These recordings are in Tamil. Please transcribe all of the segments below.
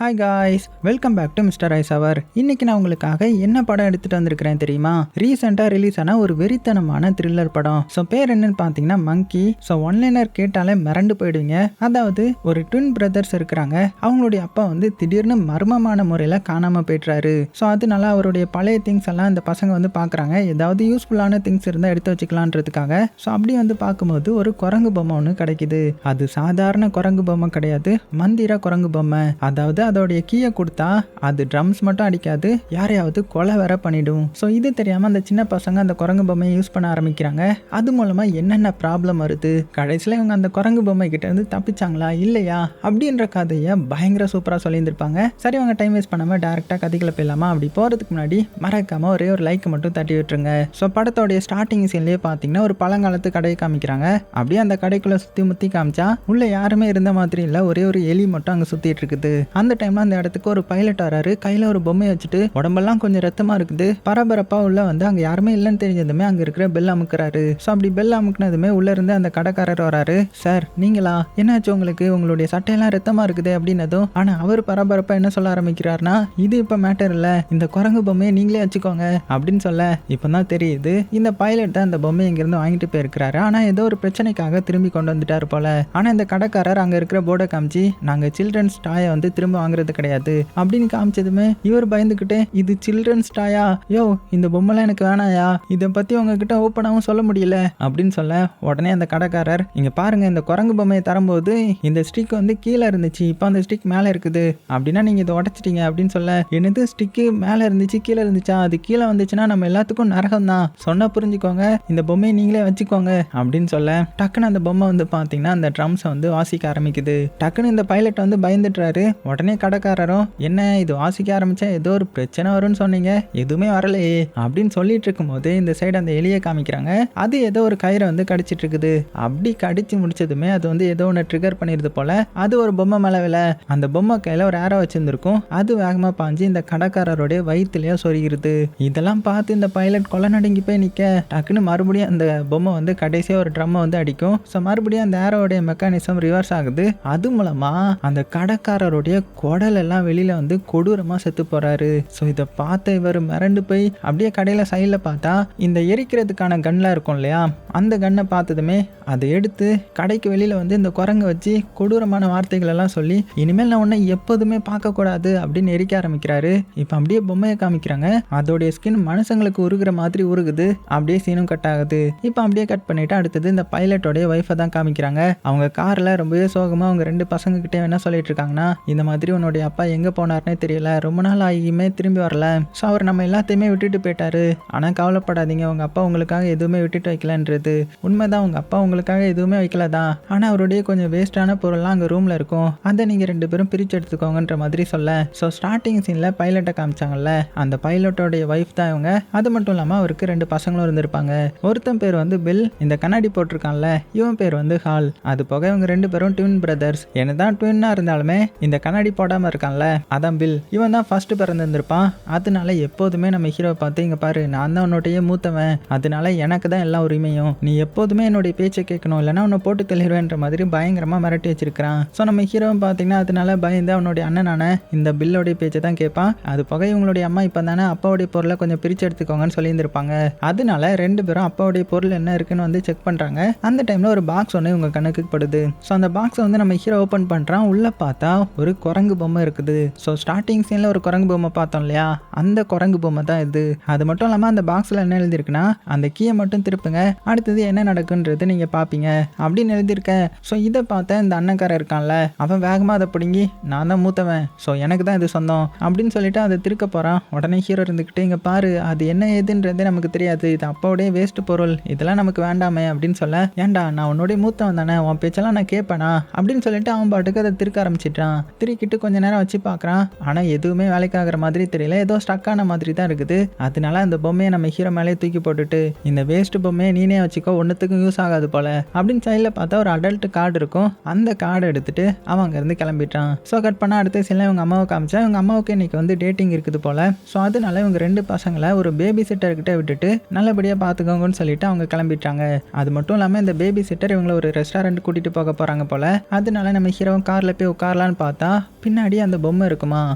Hi guys, welcome back to mister ice hour. இன்னைக்கு நான் உங்களுக்காக என்ன படம் எடுத்துட்டு வந்திருக்கிறேன் தெரியுமா? ரீசெண்டா ரிலீஸ் ஆன ஒரு வெறித்தனமான த்ரில்லர் படம். ஸோ பேர் என்னன்னு பார்த்தீங்கன்னா மங்கி. ஸோ ஒன்லைனர் கேட்டாலே மிரண்டு போயிடுவீங்க. அதாவது ஒரு ட்வின் பிரதர்ஸ் இருக்கிறாங்க. அவங்களுடைய அப்பா திடீர்னு மர்மமான முறையில் காணாமல் போய்ட்றாரு. ஸோ அதனால அவருடைய பழைய திங்ஸ் எல்லாம் இந்த பசங்க பார்க்குறாங்க. ஏதாவது யூஸ்ஃபுல்லான திங்ஸ் இருந்தால் எடுத்து வச்சுக்கலான்றதுக்காக. ஸோ அப்படி பார்க்கும்போது ஒரு குரங்கு பொம்மை ஒன்று கிடைக்குது. அது சாதாரண குரங்கு பொம்மை கிடையாது, மந்திர குரங்கு பொம்மை. அதாவது அதோடைய கீயை கொடுத்தா அது ட்ரம்ஸ் மட்டும் அடிக்காது, யாரையாவது கொலை வர பண்ணிடும். ஸோ இது தெரியாம அந்த சின்ன பசங்க அந்த குரங்கு பொம்மையை யூஸ் பண்ண ஆரம்பிக்கிறாங்க. அது மூலமா என்னென்ன ப்ராப்ளம் வருது, கடைசியில் இவங்க அந்த குரங்கு பொம்மை கிட்ட இருந்து தப்பிச்சாங்களா இல்லையா அப்படின்ற கதையை பயங்கர சூப்பராக சொல்லியிருந்திருப்பாங்க. சரி, அவங்க டைம் வேஸ்ட் பண்ணாம டேரக்டா கதைக்குள்ள போயிடலாமா? அப்படி போறதுக்கு முன்னாடி மறக்காம ஒரே ஒரு லைக் மட்டும் தட்டி விட்டுருங்க. ஸோ படத்தோடைய ஸ்டார்டிங் சீன்லேயே பார்த்தீங்கன்னா ஒரு பழங்காலத்து கடையை காமிக்கிறாங்க. அப்படியே அந்த கடைக்குள்ள சுற்றி முத்தி காமிச்சா உள்ள யாருமே இருந்த மாதிரி இல்லை, ஒரே ஒரு எலி மட்டும் அங்கே சுத்திட்டு இருக்குது. அந்த டைம்ல அந்த இடத்துக்கு ஒரு பைலட் வராரு. கையில ஒரு பொம்மையை வச்சுட்டு உடம்பெல்லாம் கொஞ்சம் ரத்தமா இருக்குது. பரபரப்பா உள்ள அங்க யாருமே இல்லைன்னு தெரிஞ்சதுமே அங்க இருக்கிற பெல் அமுக்குறாரு. ஸோ அப்படி பெல் அமுக்குனதுமே உள்ள இருந்து அந்த கடைக்காரர் வராரு. சார் நீங்களா, என்னாச்சு உங்களுக்கு? உங்களுடைய சட்டையெல்லாம் ரத்தமா இருக்குது அப்படின்னதும், ஆனா அவர் பரபரப்பா என்ன சொல்ல ஆரம்பிக்கிறாருன்னா, இது இப்ப மேட்டர் இல்ல, இந்த குரங்கு பொம்மையை நீங்களே வச்சுக்கோங்க அப்படின்னு சொல்ல இப்பதான் தெரியுது இந்த பைலட் தான் இந்த பொம்மையை இங்கிருந்து வாங்கிட்டு போயிருக்கிறாரு. ஆனா ஏதோ ஒரு பிரச்சனைக்காக திரும்பி கொண்டு வந்துட்டாரு போல. ஆனா இந்த கடைக்காரர் அங்க இருக்கிற போர்டை காமிச்சு, நாங்க சில்ட்ரன்ஸ் டாயை திரும்ப வாங்குறது கிடையாது அப்படின்னு காமிச்சதுமே இவர் பயந்துகிட்டே, இது சில்ட்ரன்ஸ் டாயா? யோ, இந்த பொம்மைலாம் எனக்கு வேணாயா, இதை பத்தி உங்ககிட்ட ஓப்பனாகவும் சொல்ல முடியல அப்படின்னு சொல்ல, உடனே அந்த கடைக்காரர், இங்க பாருங்க, இந்த குரங்கு பொம்மையை தரும்போது இந்த ஸ்டிக் கீழே இருந்துச்சு, இப்போ அந்த ஸ்டிக் மேலே இருக்குது, அப்படின்னா நீங்க இதை உடச்சிட்டீங்க அப்படின்னு சொல்ல, என்னது ஸ்டிக்கு மேலே இருந்துச்சு கீழே இருந்துச்சா? அது கீழே வந்துச்சுன்னா நம்ம எல்லாத்துக்கும் நரகம் தான், சொன்னா புரிஞ்சுக்கோங்க, இந்த பொம்மையை நீங்களே வச்சுக்கோங்க அப்படின்னு சொல்ல, டக்குன்னு அந்த பொம்மை பார்த்தீங்கன்னா அந்த ட்ரம்ஸை வாசிக்க ஆரம்பிக்குது. டக்குன்னு இந்த பைலட் பயந்துட்டுறாரு. உடனே கடைக்காரரும், என்ன இது வாசிக்க ஆரம்பிச்சா ஏதோ ஒரு பிரச்சனை வரும்னு சொன்னீங்க, எதுவுமே வரலையே அப்படின்னு சொல்லிட்டு இருக்கும் போது இந்த சைடு அந்த எலியை காமிக்கிறாங்க. அது ஏதோ ஒரு கயிறை கடிச்சிட்டு இருக்குது. அப்படி கடிச்சு முடிச்சதுமே அது ஏதோ ஒன்று ட்ரிகர் பண்ணிருது போல. அது ஒரு பொம்மை மேல விழ, அந்த பொம்மை கையில ஒரு ஏரோ வச்சிருந்திருக்கும். அது வேகமா பாஞ்சு இந்த கடைக்காரருடைய வயிற்றுலயோ சொருகிறது. இதெல்லாம் பார்த்து இந்த பைலட் கொலை நடுங்கி போய் நிக்க, டக்குன்னு மறுபடியும் அந்த பொம்மை கடைசியா ஒரு ட்ரம்மை அடிக்கும். ஸோ மறுபடியும் அந்த ஏரோடைய மெக்கானிசம் ரிவர்ஸ் ஆகுது. அது மூலமா அந்த கடைக்காரருடைய குடல் எல்லாம் வெளியில கொடூரமா செத்து போறாரு. ஸோ இதை பார்த்த இவர் மிரண்டு போய் அப்படியே கடையில சைட்ல பார்த்தா இந்த எரிக்கிறதுக்கான கன்லாம் இருக்கும் இல்லையா, அந்த கன்னை பார்த்ததுமே அதை எடுத்து கடைக்கு வெளியில இந்த குரங்கு வச்சு கொடூரமான வார்த்தைகள் எல்லாம் சொல்லி, இனிமேல் நான் உன்னை எப்போதுமே பார்க்க கூடாது அப்படின்னு எரிக்க ஆரம்பிக்கிறாரு. இப்போ அப்படியே பொம்மையை காமிக்கிறாங்க. அதோடைய ஸ்கின் மனுஷங்களுக்கு உருகுற மாதிரி உருகுது. அப்படியே சீனும் கட் ஆகுது. இப்போ அப்படியே கட் பண்ணிட்டு அடுத்தது இந்த பைலட்டோடைய ஒய்ஃபை தான் காமிக்கிறாங்க. அவங்க கார்ல ரொம்பவே சோகமா அவங்க ரெண்டு பசங்க கிட்டே என்ன சொல்லிட்டு இருக்காங்கன்னா, இந்த மாதிரி உன்னுடைய அப்பா எங்க போனார்னே தெரியல, ரொம்ப நாள் ஆகியுமே திரும்பி வரல. ஸோ அவர் நம்ம எல்லாத்தையுமே விட்டுட்டு போயிட்டாரு. ஆனால் கவலைப்படாதீங்க, உங்க அப்பா உங்களுக்காக எதுவுமே விட்டுட்டு வைக்கலன்றது உண்மைதான். உங்க அப்பா உங்களுக்காக எதுவுமே வைக்கலதான், ஆனால் அவருடைய கொஞ்சம் வேஸ்டான பொருள்லாம் அங்கே ரூம்ல இருக்கும், அதை நீங்க ரெண்டு பேரும் பிரிச்சு எடுத்துக்கோங்கன்ற மாதிரி சொல்ல. ஸோ ஸ்டார்டிங் சீன்ல பைலட்டை காமிச்சாங்கல்ல, அந்த பைலட்டோடைய ஒய்ஃப் தான் இவங்க. அது மட்டும் இல்லாமல் அவருக்கு ரெண்டு பசங்களும் இருந்திருப்பாங்க. ஒருத்தன் பேர் பில், இந்த கண்ணாடி போட்டிருக்கான்ல, இவன் பேர் ஹால். அது போக இவங்க ரெண்டு பேரும் ட்வின் பிரதர்ஸ். என்னதான் ட்வின்னா இருந்தாலுமே இந்த கண்ணாடி போடாம இருக்கான்ல, அதான் பில். இவன் தான் ஃபர்ஸ்ட் பிறந்திருப்பான். அதனால எப்போதுமே நம்ம ஹீரோ பார்த்து, இங்க பாரு, நான் தான் உன்னோடைய மூத்தவன், அதனால எனக்கு தான் எல்லா உரிமையும், நீ எப்போதுமே என்னுடைய பேச்சை கேட்கணும், இல்லைன்னா உன்னை போட்டு தெளிவேன்ற மாதிரி பயங்கரமா மிரட்டி வச்சிருக்கான். ஸோ நம்ம ஹீரோவும் பார்த்தீங்கன்னா அதனால பயந்து அவனுடைய அண்ணனான இந்த பில்லோடைய பேச்சை தான் கேட்பான். அது போக இவங்களுடைய அம்மா இப்போ தானே அப்பாவுடைய பொருளை கொஞ்சம் பிரிச்சு எடுத்துக்கோங்கன்னு சொல்லியிருந்திருப்பாங்க. அதனால ரெண்டு பேரும் அப்பாவுடைய பொருள் என்ன இருக்குன்னு செக் பண்றாங்க. அந்த டைம்ல ஒரு பாக்ஸ் ஒன்று இவங்க கணக்கு படுது. ஸோ அந்த பாக்ஸை நம்ம ஹீரோ ஓப்பன் பண்றான். உள்ள பார்த்தா ஒரு குரங்கு பொம்மை இருக்குது. ஸோ ஸ்டார்டிங் சீன்ல ஒரு குரங்கு பொம்மை பார்த்தோம் இல்லையா, அந்த குரங்கு பொம்மை தான் இது. அது மட்டும் இல்லாமல் அந்த பாக்ஸில் என்ன எழுதிருக்குன்னா, அந்த கீயை மட்டும் திருப்புங்க, அடுத்தது என்ன நடக்குன்றது நீங்க பார்ப்பீங்க அப்படின்னு எழுதியிருக்க. ஸோ இதை பார்த்த இந்த அண்ணக்காரன் இருக்கான்ல, அவன் வேகமாக அதை பிடுங்கி, நான் தான் மூத்தவன், ஸோ எனக்கு தான் இது சொந்தம் அப்படின்னு சொல்லிட்டு அதை திருக்க போறான். உடனே ஹீரோ இருந்துக்கிட்டு, இங்க பாரு, அது என்ன ஏதுன்றதே நமக்கு தெரியாது, இது அப்பாவுடைய வேஸ்ட் பொருள், இதெல்லாம் நமக்கு வேண்டாமே அப்படின்னு சொல்ல, ஏன்டா நான் உன்னுடைய மூத்தவன் தானே, உன் பேச்செல்லாம் நான் கேட்பேனா அப்படின்னு சொல்லிட்டு அவன் பாட்டுக்கு அதை திருக்க ஆரம்பிச்சிட்டான். திருக்கிட்டு கொஞ்ச நேரம் வச்சு பார்க்குறான். ஆனால் எதுவுமே வேலைக்காகிற மாதிரி தெரியல, ஏதோ ஸ்டக்கான மாதிரி தான் இருக்குது. அதனால அந்த பொம்மையை நம்ம ஹீரோ மேலே தூக்கி போட்டுட்டு, இந்த வேஸ்ட் பொம்மையை நீனே வச்சுக்கோ, ஒன்றுத்துக்கும் யூஸ் ஆகாது போல அப்படின்னு சைடில் பார்த்தா ஒரு அடல்ட் கார்டு இருக்கும். அந்த கார்டை எடுத்துட்டு அவன் அங்கேருந்து கிளம்பிட்டான். ஸோ கட் பண்ண அடுத்த சீனில் இவங்க அம்மாவை காமிச்சா, இவங்க அம்மாவுக்கு இன்னைக்கு டேட்டிங் இருக்குது போல. ஸோ அதனால இவங்க ரெண்டு பசங்களை ஒரு பேபி சிட்டர்கிட்ட விட்டுட்டு நல்லபடியாக பார்த்துக்கோங்கன்னு சொல்லிட்டு அவங்க கிளம்பிட்டாங்க. அது மட்டும் இல்லாமல் இந்த பேபி சிட்டர் இவங்களை ஒரு ரெஸ்டாரண்ட் கூட்டிட்டு போக போறாங்க போல. அதனால நம்ம ஹீரோவும் கார்ல போய் உட்காரலான்னு பார்த்தா பின்னாடி அந்த பொம்மை இருக்குமா.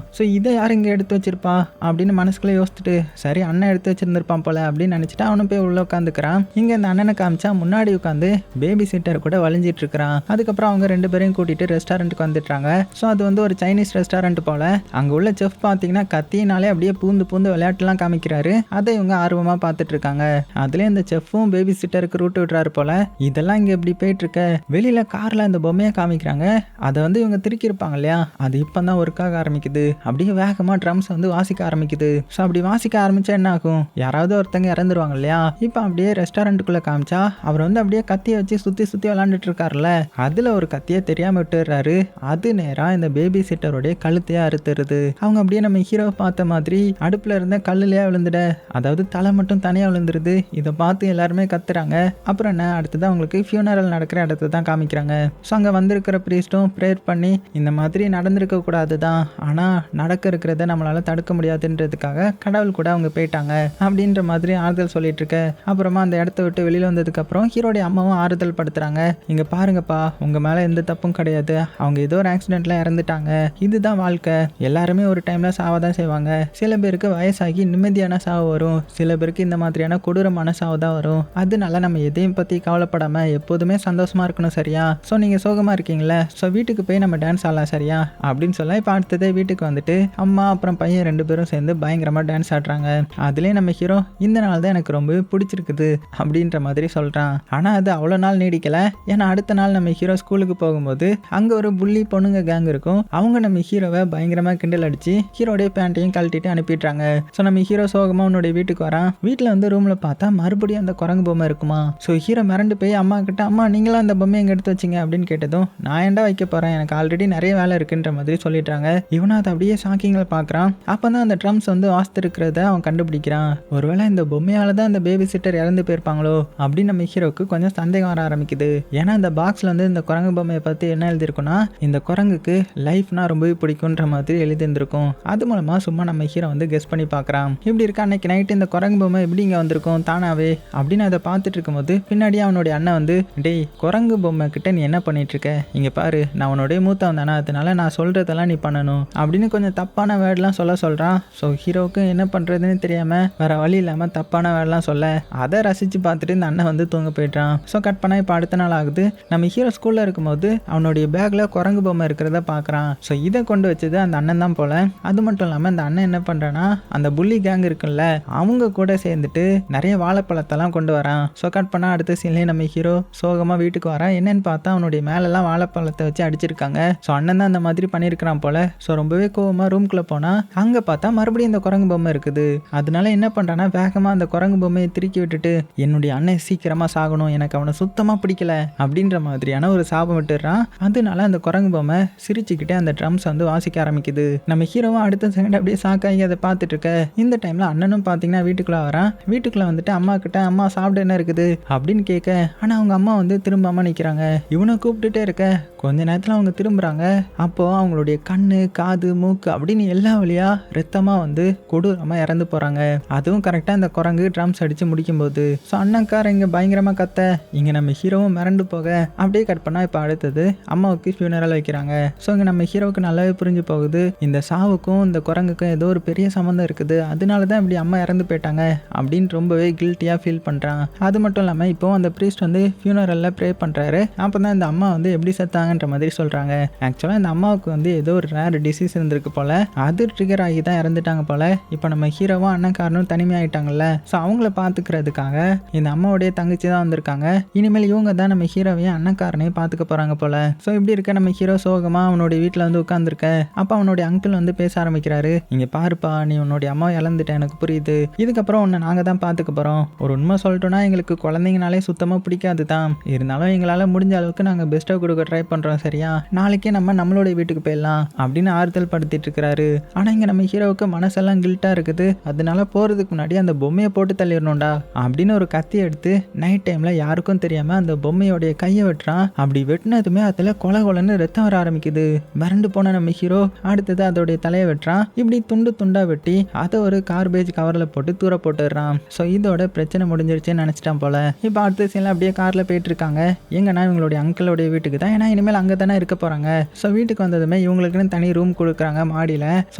ஸோ இதை யார் இங்கே எடுத்து வச்சிருப்பா அப்படின்னு மனசுக்குள்ளே யோசிச்சுட்டு சரி அண்ணன் எடுத்து வச்சிருந்திருப்பான் போல அப்படின்னு நினச்சிட்டு அவனும் போய் உள்ள உட்காந்துக்கிறான். இங்கே இந்த அண்ணனை காமிச்சா முன்னாடி உட்காந்து பேபி சிட்டர் கூட வளைஞ்சிட்டு இருக்கிறான். அதுக்கப்புறம் அவங்க 2 பேரையும் கூட்டிட்டு ரெஸ்டாரண்ட்டுக்கு வந்துட்டாங்க. ஸோ அது வந்து ஒரு சைனீஸ் ரெஸ்டாரண்ட் போல. அங்கே உள்ள செஃப் பார்த்தீங்கன்னா கத்தினாலே அப்படியே பூந்து பூந்து விளையாட்டுலாம் காமிக்கிறாரு. அதை இவங்க ஆர்வமாக பார்த்துட்டு இருக்காங்க. அதுலேயே இந்த செஃப்பும் பேபி சிட்டருக்கு ரூட் விடுறாரு போல. இதெல்லாம் இங்கே எப்படி போயிட்டு இருக்க வெளியில கார்ல அந்த பொம்மையை காமிக்கிறாங்க. அதை வந்து இவங்க திருக்கி இருப்பாங்க இல்லையா, அது இப்போ தான் ஒர்க்காக ஆரம்பிக்குது. அப்படியே வேகமாக ட்ரம்ஸ் வந்து வாசிக்க ஆரம்பிக்குது. ஸோ அப்படி வாசிக்க ஆரம்பிச்சா என்ன ஆகும், யாராவது ஒருத்தங்க இறந்துருவாங்க இல்லையா. இப்போ அப்படியே ரெஸ்டாரண்ட்டுக்குள்ள காமிச்சா அவர் வந்து அப்படியே கத்தியை வச்சு சுற்றி சுற்றி விளாண்டுட்டு இருக்காருல்ல, அதில் ஒரு கத்தியை தெரியாமல் விட்டுறாரு. அது நேராக இந்த பேபி சிட்டருடைய கழுத்தையே அறுத்துருது. அவங்க அப்படியே நம்ம ஹீரோ பார்த்த மாதிரி அடுப்பில் இருந்த கல்லுலையா விழுந்துட, அதாவது தலை மட்டும் தனியாக விழுந்துருது. இதை பார்த்து எல்லாருமே கத்துறாங்க. அப்புறம் என்ன அடுத்தது அவங்களுக்கு ஃபியூனரல் நடக்கிற இடத்த தான் காமிக்கிறாங்க. ஸோ அங்கே வந்திருக்கிற ப்ரீஸ்ட்டும் ப்ரேயர் பண்ணி இந்த மாதிரி நடந்திருக்க கூடாது தான், ஆனால் நடக்க இருக்கிறத நம்மளால தடுக்க முடியாதுன்றதுக்காக கடவுள் கூட அவங்க போயிட்டாங்க அப்படின்ற மாதிரி ஆறுதல் சொல்லிட்டு இருக்க. அப்புறமா அந்த இடத்த விட்டு வெளியில் வந்ததுக்கு அப்புறம் ஹீரோடைய அம்மாவும் ஆறுதல் படுத்துறாங்க. இங்க பாருங்கப்பா, உங்க மேல எந்த தப்பும் கிடையாது, அவங்க ஏதோ ஒரு ஆக்சிடென்ட்ல இறந்துட்டாங்க, இதுதான் வாழ்க்கை, எல்லாருமே ஒரு டைம்ல சாவதான் செய்வாங்க. சில பேருக்கு வயசாகி நிம்மதியான சாவு வரும், சில பேருக்கு இந்த மாதிரியான கொடூரமான சாவு தான் வரும். அதனால நம்ம எதையும் பத்தி கவலைப்படாம எப்போதுமே சந்தோஷமா இருக்கணும், சரியா? ஸோ நீங்க சோகமா இருக்கீங்களா, ஸோ வீட்டுக்கு போய் நம்ம டான்ஸ் ஆடலாம், சரியா அப்படின்னு சொல்ல இப்போ அடுத்ததே வீட்டுக்கு வந்துட்டு அம்மா அப்புறம் பையன் 2 பேரும் சேர்ந்து பயங்கரமா டான்ஸ் ஆடுறாங்க. அதுலேயே நம்ம ஹீரோ இந்த நாள் தான் எனக்கு ரொம்ப பிடிச்சிருக்குது அப்படின்ற மாதிரி சொல்றான். ஆனா அது அவ்வளோ நாள் நீடிக்கல. ஏன்னா அடுத்த நாள் நம்ம ஹீரோ ஸ்கூலுக்கு போகும்போது அங்க ஒரு புள்ளி பொண்ணுங்க கேங் இருக்கும். அவங்க நம்ம ஹீரோவை பயங்கரமா கிண்டல் அடிச்சு ஹீரோடைய பேண்ட்டையும் கழட்டிட்டு அனுப்பிடுறாங்க. ஸோ நம்ம ஹீரோ சோகமா உன்னுடைய வீட்டுக்கு வரான். வீட்டில் வந்து ரூம்ல பார்த்தா மறுபடியும் அந்த குரங்கு பொம்மை இருக்குமா. ஸோ ஹீரோ மிரண்டு போய் அம்மா கிட்ட, அம்மா நீங்களா அந்த பொம்மையை எங்க எடுத்து வச்சிங்க அப்படின்னு கேட்டதும், நான் ஏன்டா வைக்க போறேன், எனக்கு ஆல்ரெடி நிறைய வேலை இருக்குன்ற மாதிரி சொல்லிட்டாங்க. இவனும் அதை அப்படியே ஷாக்கிங்கில் பார்க்குறான். அப்போ தான் அந்த ட்ரம்ஸ் வந்து வாஸ்து இருக்கிறத அவன் கண்டுபிடிக்கிறான். ஒருவேளை இந்த பொம்மையால தான் அந்த பேபி சிட்டர் இறந்து போயிருப்பாங்களோ அப்படின்னு நம்ம ஹீரோக்கு கொஞ்சம் சந்தேகம் வர ஆரம்பிக்குது. ஏன்னா இந்த பாக்ஸ்ல வந்து இந்த குரங்கு பொம்மையை பற்றி என்ன எழுதியிருக்குன்னா, இந்த குரங்குக்கு லைஃப்னா ரொம்பவே பிடிக்குன்ற மாதிரி எழுதியிருந்திருக்கும். அது மூலமா சும்மா நம்ம ஹீரோ வந்து கெஸ் பண்ணி பார்க்குறான். இப்படி இருக்கா அன்னைக்கு நைட்டு இந்த குரங்கு பொம்மை எப்படி இங்கே வந்திருக்கும் தானாவே அப்படின்னு அதை பார்த்துட்டு இருக்கும்போது பின்னாடி அவனுடைய அண்ணன் வந்து, டேய் குரங்கு பொம்மை கிட்ட நீ என்ன பண்ணிட்டு இருக்க, இங்க பாரு நான் உன்னுடைய மூத்தவன் தானே, அதனால நான் சொல்றதெல்லாம் நீ பண்ணணும் அப்படின்னு கொஞ்சம் தப்பான வேர்ட்லாம் சொல்றான். ஸோ ஹீரோவுக்கு என்ன பண்றதுன்னு தெரியாம வேற வழி இல்லாம தப்பான வேர்ட்லாம் சொல்ல அதை ரசிச்சு பார்த்துட்டு இந்த அண்ணன் வந்து தூங்க போயிட்டான். ஸோ கட் பண்ணா இப்போ அடுத்த நாள் ஆகுது. நம்ம ஹீரோ ஸ்கூல்ல இருக்கும்போது அவனுடைய பேக்ல குரங்கு பொம்மை இருக்கிறத பார்க்குறான். ஸோ இதை கொண்டு வச்சது அந்த அண்ணன் தான் போல. அது மட்டும் இல்லாமல் இந்த அண்ணன் என்ன பண்றான்னா, அந்த புள்ளி கேங் இருக்குல்ல அவங்க கூட சேர்ந்துட்டு நிறைய வாழைப்பழத்தெல்லாம் கொண்டு வரான். ஸோ கட் பண்ணா அடுத்த சீன்லேயே நம்ம ஹீரோ சோகமா வீட்டுக்கு வரான். என்னன்னு பார்த்தா அவனுடைய மேலெல்லாம் வாழைப்பழத்தை வச்சு அடிச்சிருக்காங்க. ஸோ அண்ணன் தான் அந்த மாதிரி பண்ணியிருக்கிறான் போல. ஸோ ரொம்பவே கோவமா ரூம்குள்ள போனா அங்க பார்த்தா மறுபடியும் இந்த குரங்கு பொம்மை இருக்குது. அதனால என்ன பண்றான்னா வேகமா அந்த குரங்கு பொம்மையை திருக்கி விட்டுட்டு, என்னுடைய அண்ணன் சீக்கிரமா சாகணும், எனக்கு அவனை சுத்தமா பிடிக்கல அப்படின்ற மாதிரியான ஒரு சாபம் விட்டுறான். அதனால அந்த குரங்கு பொம்மை சிரிச்சுக்கிட்டே அந்த ட்ரம்ஸ் வந்து வாசிக்க ஆரம்பிக்குது. நம்ம ஹீரோவும் அடுத்த செகண்ட் அப்படியே சாக்காகி அதை பார்த்துட்டு இருக்க. இந்த டைம்ல அண்ணனும் பார்த்தீங்கன்னா வீட்டுக்குள்ள வரான். வீட்டுக்குள்ள வந்துட்டு அம்மா கிட்ட, அம்மா சாப்பிட என்ன இருக்குது அப்படின்னு கேட்க, ஆனா அவங்க அம்மா வந்து திரும்பாம நிக்கிறாங்க. இவனை கூப்பிட்டுட்டே இருக்க கொஞ்ச நேரத்துல அவங்க திரும்புறாங்க. அப்போ அவங்களுடைய கண்ணு காது மூக்கு அப்படின்னு எல்லா வழியா ரத்தமா வந்து கொடூரமா இறந்து போறாங்க. அதுவும் கரெக்டா இந்த குரங்கு ட்ரம்ஸ் அடிச்சு முடிக்கும் போது ஸோ அண்ணன்கார இங்க பயங்கரமா கத்த, இங்க நம்ம ஹீரோவும் மிரண்டு போக அப்படியே கட் பண்ணா இப்போ அடுத்தது அம்மாவுக்கு ஃபியூனரல் வைக்கிறாங்க. ஸோ இங்க நம்ம ஹீரோவுக்கு நல்லாவே புரிஞ்சு போகுது, இந்த சாவுக்கும் இந்த குரங்குக்கும் ஏதோ ஒரு பெரிய சம்மந்தம் இருக்குது, அதனாலதான் இப்படி அம்மா இறந்து போயிட்டாங்க அப்படின்னு ரொம்பவே கில்ட்டியா ஃபீல் பண்றான். அது மட்டும் இல்லாம இப்போ அந்த ப்ரீஸ்ட் வந்து ஃபியூனரல்ல ப்ரே பண்றாரு. அப்பதான் இந்த அம்மா வந்து எப்படி செத்தாங்கன்ற மாதிரி சொல்றாங்க. ஆக்சுவலா இந்த அம்மாவுக்கு வந்து ஏதோ ஒரு ரேர் டிசீஸ் இருந்திருக்கு போல, அது ட்ரிகர் ஆகி தான் இறந்துட்டாங்க போல. இப்போ நம்ம ஹீரோவும் அண்ணன்காரனும் தனிமையாயிட்டாங்கல்ல, ஸோ அவங்கள பார்த்துக்கிறதுக்காக இந்த அம்மாவுடைய தங்கச்சி தான் வந்திருக்காங்க. இனிமேல் இவங்க தான் நம்ம ஹீரோவையும் அண்ணன்காரனையும் பார்த்துக்க போறாங்க போல. ஸோ இப்படி இருக்க நம்ம ஹீரோ சோகமா அவனுடைய வீட்டில் வந்து உட்காந்துருக்க. அப்போ அவனுடைய அங்கிள் வந்து பேச ஆரம்பிக்கிறாரு, இங்க பாருப்பா, நீ உன்னுடைய அம்மாவை இழந்துட்ட, எனக்கு புரியுது, இதுக்கப்புறம் உன்னை நாங்க தான் பார்த்துக்க போறோம். ஒரு உண்மை சொல்லிட்டோம்னா எங்களுக்கு குழந்தைங்கனாலே சுத்தமா பிடிக்காது தான், இருந்தாலும் எங்களால் முடிஞ்ச அளவுக்கு நாங்கள் பெஸ்ட்டாக கொடுக்க ட்ரை பண்றோம், சரியா? நாளைக்கே நம்மளுடைய வீட்டுக்கு போயிடலாம் அப்படின்னு ஆறுதல் படுத்திட்டு இருக்கிறாரு. ஆனா இங்க நம்ம ஹீரோவுக்கு மனசெல்லாம் கில்ட்டா இருக்குது. அதனால போறதுக்கு முன்னாடி அந்த பொம்மையை போட்டு தள்ளிடணும்டா அப்படின்னு ஒரு கத்தி எடுத்து நைட் டைம்ல யாருக்கும் தெரியாம அந்த பொம்மையோடைய கையை வெட்டுறான். அப்படி வெட்டினதுமே அதுல கொலை கொலைன்னு ரத்தம் வர ஆரம்பிக்குது. மிரண்டு போன நம்ம ஹீரோ அடுத்தது அதோடைய தலையை வெட்டுறான். இப்படி துண்டு துண்டா வெட்டி அதை ஒரு கார்பேஜ் கவர்ல போட்டு தூர போட்டுடுறான். ஸோ இதோட பிரச்சனை முடிஞ்சிருச்சுன்னு நினைச்சிட்டான் போல. இப்போ அடுத்த சீன்ல அப்படியே கார்ல போயிட்டு இருக்காங்க. எங்கன்னா இவங்களுடைய அங்கிளோடைய வீட்டுக்கு தான், ஏன்னா இனிமேல் அங்கே தானே இருக்க போறாங்க. ஸோ வீட்டுக்கு வந்ததுமே வந்ததுமே இவங்களுக்குன்னு தனி ரூம் கொடுக்குறாங்க மாடியில். ஸோ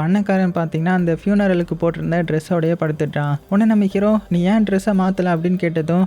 அண்ணக்காரன் பார்த்தீங்கன்னா அந்த ஃபியூனரலுக்கு போட்டிருந்த ட்ரெஸ்ஸோடையே படுத்துட்டான். உடனே நம்ம ஹீரோ நீ ஏன் ட்ரெஸ்ஸை மாற்றல அப்படின்னு கேட்டதும்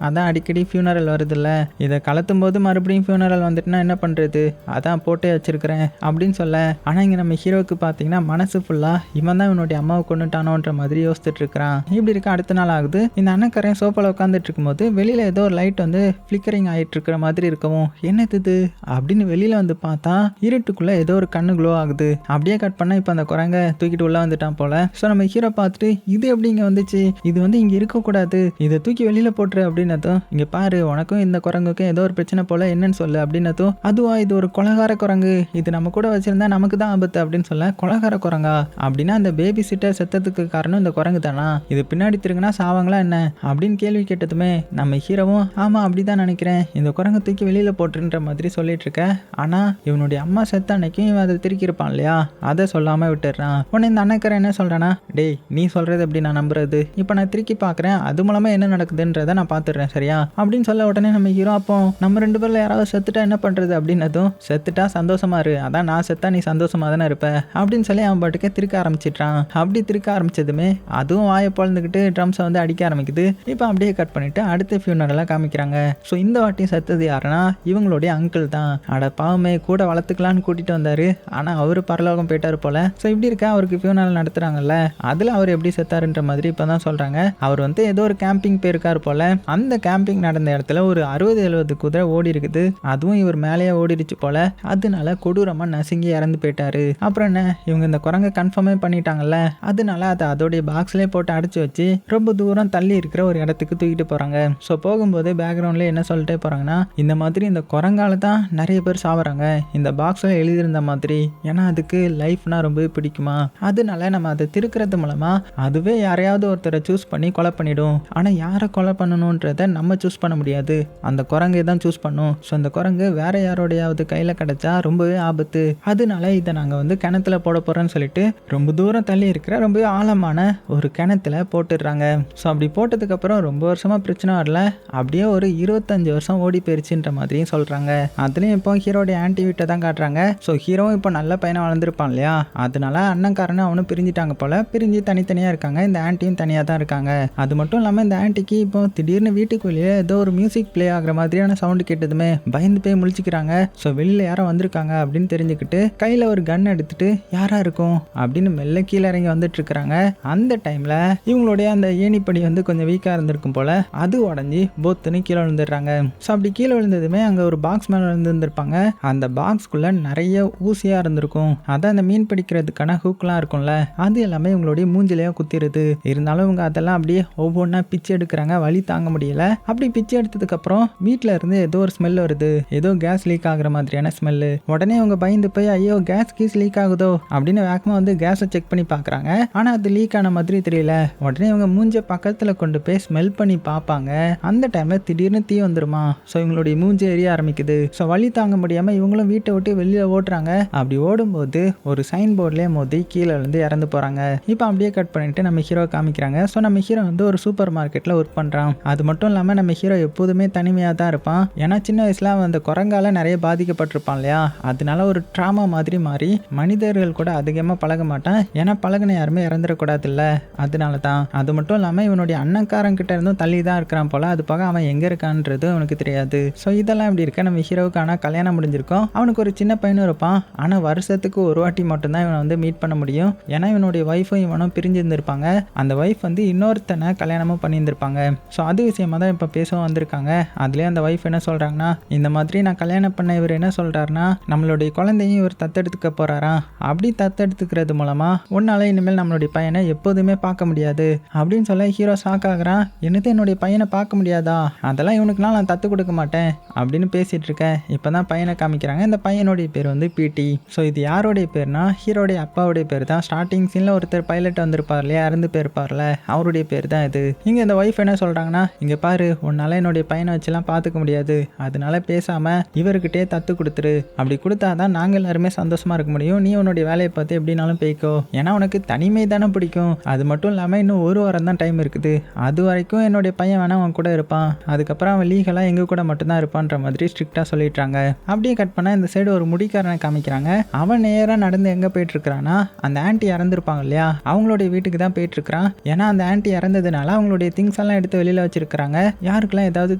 அதான் அடிக்கடி ஃபியூனரல் வருதுல்ல, இதை கலத்தும் போது மறுபடியும் ஃபியூனரல் வந்துட்டுனா என்ன பண்ணுறது, அதான் போட்டே வச்சிருக்கிறேன் அப்படின்னு சொல்ல. ஆனால் இங்கே நம்ம ஹீரோவுக்கு பார்த்தீங்கன்னா மனசு ஃபுல்லாக இவன் தான் இவனுடைய அம்மாவை கொண்டுட்டானோன்ற மாதிரி யோசிச்சுட்டு இருக்கிறான். இப்படி இருக்க அடுத்த நாள் ஆகுது. இந்த அண்ணக்காரன் சோஃபாவில் உட்காந்துட்டு இருக்கும்போது வெளியில் ஏதோ ஒரு லைட் வந்து ஃப்ளிக்கரிங் ஆகிட்டு இருக்கிற மாதிரி இருக்கவும் என்னது இது அப்படின்னு வெளியில் வந்து பார்த்தா இருட்டுக்குள்ளே ஏதோ ஒரு கண்ணு க்ளோ ஆகுது. அப்படியே கட் பண்ணால் இப்போ அந்த குரங்க தூக்கிட்டு உள்ளே வந்துட்டான் போல. ஸோ நம்ம ஹீரோ பார்த்துட்டு இது எப்படி இங்கே வந்துச்சு, இது வந்து இங்கே இருக்கக்கூடாது, இதை தூக்கி வெளியில் போட்டுரு அப்படின்னதும் இங்கே பாரு உனக்கும் இந்த குரங்குக்கும் ஏதோ ஒரு பிரச்சனை போல என்னன்னு சொல்லு அப்படின்னதும் அதுவா இது ஒரு கொலகார குரங்கு, இது நம்ம கூட வச்சிருந்தா நமக்கு தான் ஆபத்து அப்படின்னு சொல்ல. கொலகார குரங்கா அப்படின்னா அந்த பேபி சிட்டர் செத்ததுக்கு காரணம் இந்த குரங்கு தானா, இது பின்னாடி திருங்கினா சாவாங்களா என்ன அப்படின்னு கேள்வி கேட்டதுமே நம்ம ஹீரோவும் ஆமாம் அப்படிதான் நினைக்கிறேன், இந்த குரங்கு தூக்கி வெளியில் போட்டுன்ற மாதிரி சொல்லிட்டு இருக்க. ஆனால் இவனுடைய அம்மா செத்த அன்னைக்கும் இவன் அதை திருக்கி இருப்பான் இல்லையா, அதை சொல்லாமல் விட்டுறான். உடனே இந்த அண்ணக்காரன் என்ன சொல்கிறானா, டேய் நீ சொல்கிறது எப்படி நான் நம்புறது, இப்போ நான் திருக்கி பார்க்குறேன் அது மூலமாக என்ன நடக்குதுன்றதை நான் பார்த்துடுறேன் சரியா அப்படின்னு சொல்ல. உடனே நம்ம ஹீரோ அப்போ நம்ம 2 பேரில் யாராவது செத்துட்டா என்ன பண்ணுறது அப்படின்னதும் செத்துட்டா சந்தோஷமா இரு, அதான் நான் செத்தா நீ சந்தோஷமா தானே இருப்ப அப்படின்னு சொல்லி அவன் பாட்டுக்கே திருக்க ஆரம்பிச்சிட்டான். அப்படி திருக்க ஆரம்பிச்சதுமே அதுவும் வாயை பொழந்துக்கிட்டு ட்ரம்ஸை வந்து அடிக்க ஆரம்பிக்குது. இப்போ அப்படியே கட் பண்ணிட்டு அடுத்த ஃபியூனரெல்லாம் காமிக்கிறாங்க. ஸோ இந்த வாட்டி செத்தது யாருன்னா இவங்களுடைய அங்கிள் தான். அட பாவமே கூட வளர்த்துக்கலான்னு கூட்டிட்டு வந்தாரு, ஆனால் அவர் பரலோகம் போயிட்டாரு போல. ஸோ இப்படி இருக்க அவருக்கு ஃபியூனரல் நடத்துறாங்கல்ல, அதில் அவர் எப்படி செத்தாருன்ற மாதிரி இப்போ தான் சொல்றாங்க. அவர் வந்து ஏதோ ஒரு கேம்பிங் போயிருக்காரு போல. அந்த கேம்பிங் நடந்த இடத்துல ஒரு 60-70 குதிரை ஓடி இருக்குது, அதுவும் இவர் மேலேயே ஓடிடுச்சு போல. அதனால கொடூரமா நசுங்கி இறந்து போயிட்டாரு. அப்புறம் என்ன இவங்க இந்த குரங்கை கன்ஃபார்மே பண்ணிட்டாங்கல்ல, அதனால அதை அதோடைய பாக்ஸ்லேயே போட்டு அடைச்சு வச்சு ரொம்ப தூரம் தள்ளி இருக்கிற ஒரு இடத்துக்கு தூக்கிட்டு போறாங்க. ஸோ போகும்போது பேக்ரவுண்ட்ல என்ன சொல்லிட்டே போறாங்கன்னா இந்த மாதிரி இந்த குரங்கால தான் நிறைய பேர் சாவறாங்க, இந்த பாக்ஸ்ல எழுதியிருந்த மாதிரி, ஏன்னா அதுக்கு லைஃப்னா ரொம்ப பிடிக்குமா, அதனால நம்ம அதை திருக்கிறது மூலமா அதுவே யாரையாவது ஒருத்தரை சூஸ் பண்ணி கொலை பண்ணிடும். ஆனால் யாரை கொலை பண்ணணுன்றத நம்ம சூஸ் பண்ண முடியாது, அந்த குரங்கை தான் சூஸ் பண்ணும். ஸோ அந்த குரங்கு வேற யாரோடையாவது கையில் கிடைச்சா ரொம்பவே ஆபத்து, அதனால இதை நாங்கள் வந்து கிணத்துல போட போறோம்னு சொல்லிட்டு ரொம்ப தூரம் தள்ளி இருக்கிற ரொம்ப ஆழமான ஒரு கிணத்துல போட்டுடுறாங்க. ஸோ அப்படி போட்டதுக்கு அப்புறம் ரொம்ப வருஷமா பிரச்சனை வரல, அப்படியே ஒரு 25 வருஷம் ஓடி போயிருச்சுன்ற மாதிரியும் சொல்றாங்க. அதுலயும் இப்போ ஹீரோடைய ஆன்டி வீட்டை தான் காட்டுறாங்க. ஸோ ஹீரோவும் இப்போ நல்ல பையனை வளர்ந்துருப்பான் இல்லையா, அதனால அண்ணன்காரனும் அவனும் பிரிஞ்சிட்டாங்க போல. பிரிஞ்சு தனித்தனியா இருக்காங்க, இந்த ஆன்ட்டியும் தனியாக தான் இருக்காங்க. அது மட்டும் இல்லாமல் இந்த ஆன்ட்டிக்கு இப்போ திடீர்னு வீட்டுக்கு வெளியே ஏதோ ஒரு மியூசிக் பிளே ஆகிற மாதிரியான சவுண்டு கேட்டதுமே பயந்து போய் முழிச்சுக்கிறாங்க. ஸோ வெளியில் யாரோ வந்திருக்காங்க அப்படின்னு தெரிஞ்சுக்கிட்டு கையில் ஒரு கன் எடுத்துட்டு யாரா இருக்கும் அப்படின்னு மெல்ல கீழே இறங்கி வந்துட்டு இருக்கிறாங்க. அந்த டைம்ல இவங்களுடைய அந்த ஏணிப்படி வந்து கொஞ்சம் வீக்காக இருந்திருக்கும் போல, அது உடஞ்சி போத்துன்னு கீழே விழுந்துடுறாங்க. ஸோ அப்படி கீழே விழுந்ததுமே அங்கே ஒரு பாக்ஸ் மேலே விழுந்துருப்பாங்க. அந்த பாக்ஸ்குள்ள நிறைய ஊசியா இருந்திருக்கும், அதான் அந்த மீன் பிடிக்கிறதுக்கான ஹூக்லாம் இருக்கும்ல, அது எல்லாமே இவங்களுடைய மூஞ்சிலேயே குத்திருது. இருந்தாலும் இவங்க அதெல்லாம் அப்படியே ஒவ்வொன்றா பிச்சு எடுக்கிறாங்க, வலி தாங்க முடியல. அப்படி பிச்சு எடுத்ததுக்கு அப்புறம் வீட்டில் இருந்து ஏதோ ஒரு ஸ்மெல் வருது, ஏதோ கேஸ் லீக் ஆகுற மாதிரியான ஸ்மெல்லு. உடனே அவங்க பயந்து போய் ஐயோ கேஸ் கீஸ் லீக் ஆகுதோ அப்படின்னு வேகமாக வந்து கேஸை செக் பண்ணி பார்க்குறாங்க. ஆனால் அது லீக் ஆன மாதிரி தெரியல. உடனே இவங்க மூஞ்ச பக்கத்தில் கொண்டு போய் ஸ்மெல் பண்ணி பார்ப்பாங்க. அந்த டைம்ல திடீர்னு தீ வந்துருமா. ஸோ இவங்களுடைய மூஞ்சி எரிய ஆரம்பிக்குது. ஸோ வலி தாங்க முடியாமல் இவங்களும் வீட்டை விட்டு வெளியே ஓடுறாங்க. அப்படி ஓடும்போது ஒரு சைன் போர்ட்லேயே மோதி கீழே இருந்து இறந்து போகிறாங்க. இப்போ அப்படியே கட் பண்ணிட்டு நம்ம ஹீரோ காமிக்கிறாங்க. ஸோ நம்ம ஹீரோ வந்து ஒரு சூப்பர் மார்க்கெட்டில் ஒர்க் பண்ணுறான். அது மட்டும் இல்லாமல் நம்ம ஹீரோ எப்போதுமே தனிமையாக தான் இருப்பான். ஏன்னா சின்ன வயசில் அவன் அந்த குரங்கால நிறைய பாதிக்கப்பட்டிருப்பான் இல்லையா, அதனால ஒரு ட்ராமா மாதிரி மாறி மனிதர்கள் கூட அதிகமாக பழக மாட்டான். ஏன்னா பழகின யாருமே இறந்துடக்கூடாது இல்லை, அதனால தான். அது மட்டும் இல்லாமல் இவனுடைய அண்ணன்காரங்கிட்ட இருந்தும் தள்ளி தான் இருக்கிறான் போல, அது போக அவன் எங்கே இருக்கான்றது அவனுக்கு தெரியாது. ஸோ இதெல்லாம் இப்படி இருக்க நம்ம ஹீரோவுக்கு ஆனால் கல்யாணம் முடிஞ்சிருக்கும். அவனுக்கு ஒரு சின்ன பையனும் இருப்பான். ஆனால் வருஷத்துக்கு ஒரு வாட்டி மட்டும்தான் இவனை வந்து மீட் பண்ண முடியும். ஏன்னா இவனுடைய ஒய்ஃபும் இவனும் பிரிஞ்சிருந்திருப்பாங்க. அந்த ஒய்ஃப் வந்து இன்னொருத்தனை கல்யாணமும் பண்ணியிருந்திருப்பாங்க. ஸோ அது விஷயமா தான் இப்போ பேசவும் வந்திருக்காங்க. அதுலேயே அந்த ஒய்ஃப் என்ன சொல்கிறாங்கன்னா இந்த மாதிரி நான் கல்யாணம் பண்ண இவர் என்ன சொல்கிறாருன்னா நம்மளுடைய குழந்தையும் இவர் தத்தெடுத்துக்க போகிறாராம். அப்படி தத்தெடுத்துக்கிறது மூலமாக உன்னால இனிமேல் நம்மளுடைய பையனை எப்போதுமே பார்க்க முடியாது அப்படின்னு சொல்ல ஹீரோ ஷாக் ஆகுறான். என்னது என்னுடைய பையனை பார்க்க முடியாதா, அதெல்லாம் இவனுக்குலாம் நான் தத்து கொடுக்க மாட்டேன் அப்படின்னு பேசிட்டு இருக்கேன். இப்போ தான் பையனை காமிக்கிறாங்க. இந்த பையனுடைய பேர் வந்து பிடி. ஸோ இது யாருடைய பேர்னா ஹீரோடைய அப்பாவுடைய பேர் தான். ஸ்டார்டிங் சீனில் ஒருத்தர் பைலட் வந்திருப்பார் இல்லையா, இறந்து போயிருப்பார்ல, அவருடைய பேர் தான் இது. இங்கே இந்த ஒய்ஃப் என்ன சொல்கிறாங்கன்னா இங்கே பாரு உன்னால என்னுடைய பையனை வச்சுலாம் பார்த்துக்க முடியாது, அதனால பேசாமல் இவர்கிட்டே தத்து கொடுத்துரு, அப்படி கொடுத்தாதான் நாங்கள் எல்லாருமே சந்தோஷமாக இருக்க முடியும். நீ உன்னுடைய வேலையை பார்த்து எப்படினாலும் போய்க்கோ, ஏன்னா உனக்கு தனிமை தானே பிடிக்கும். அது மட்டும் இல்லாமல் இன்னும் 1 வாரம் தான் டைம் இருக்குது, அது வரைக்கும் என்னுடைய பையன் வேணா அவன் கூட இருப்பான், அதுக்கப்புறம் அவன் லீகலாக எங்கள் கூட மட்டும்தான் இருப்பான்ற மாதிரி ஸ்ட்ரிக்டாக சொல்லிட்டாங்க. அப்படியே கட் பண்ணால் இந்த சைடு ஒரு முடிக்காரனை காமிக்கிறாங்க. அவன் நேரா நடந்து எங்க போயிட்டு இருக்கிறான்னா அந்த ஆன்ட்டி இறந்துருப்பாங்க இல்லையா அவங்களுடைய வீட்டுக்கு தான் போயிட்டு இருக்கிறான். ஏன்னா அந்த ஆன்ட்டி இறந்ததுனால அவங்களுடைய திங்ஸ் எல்லாம் எடுத்து வெளியில வச்சிருக்காங்க. யாருக்கெல்லாம் ஏதாவது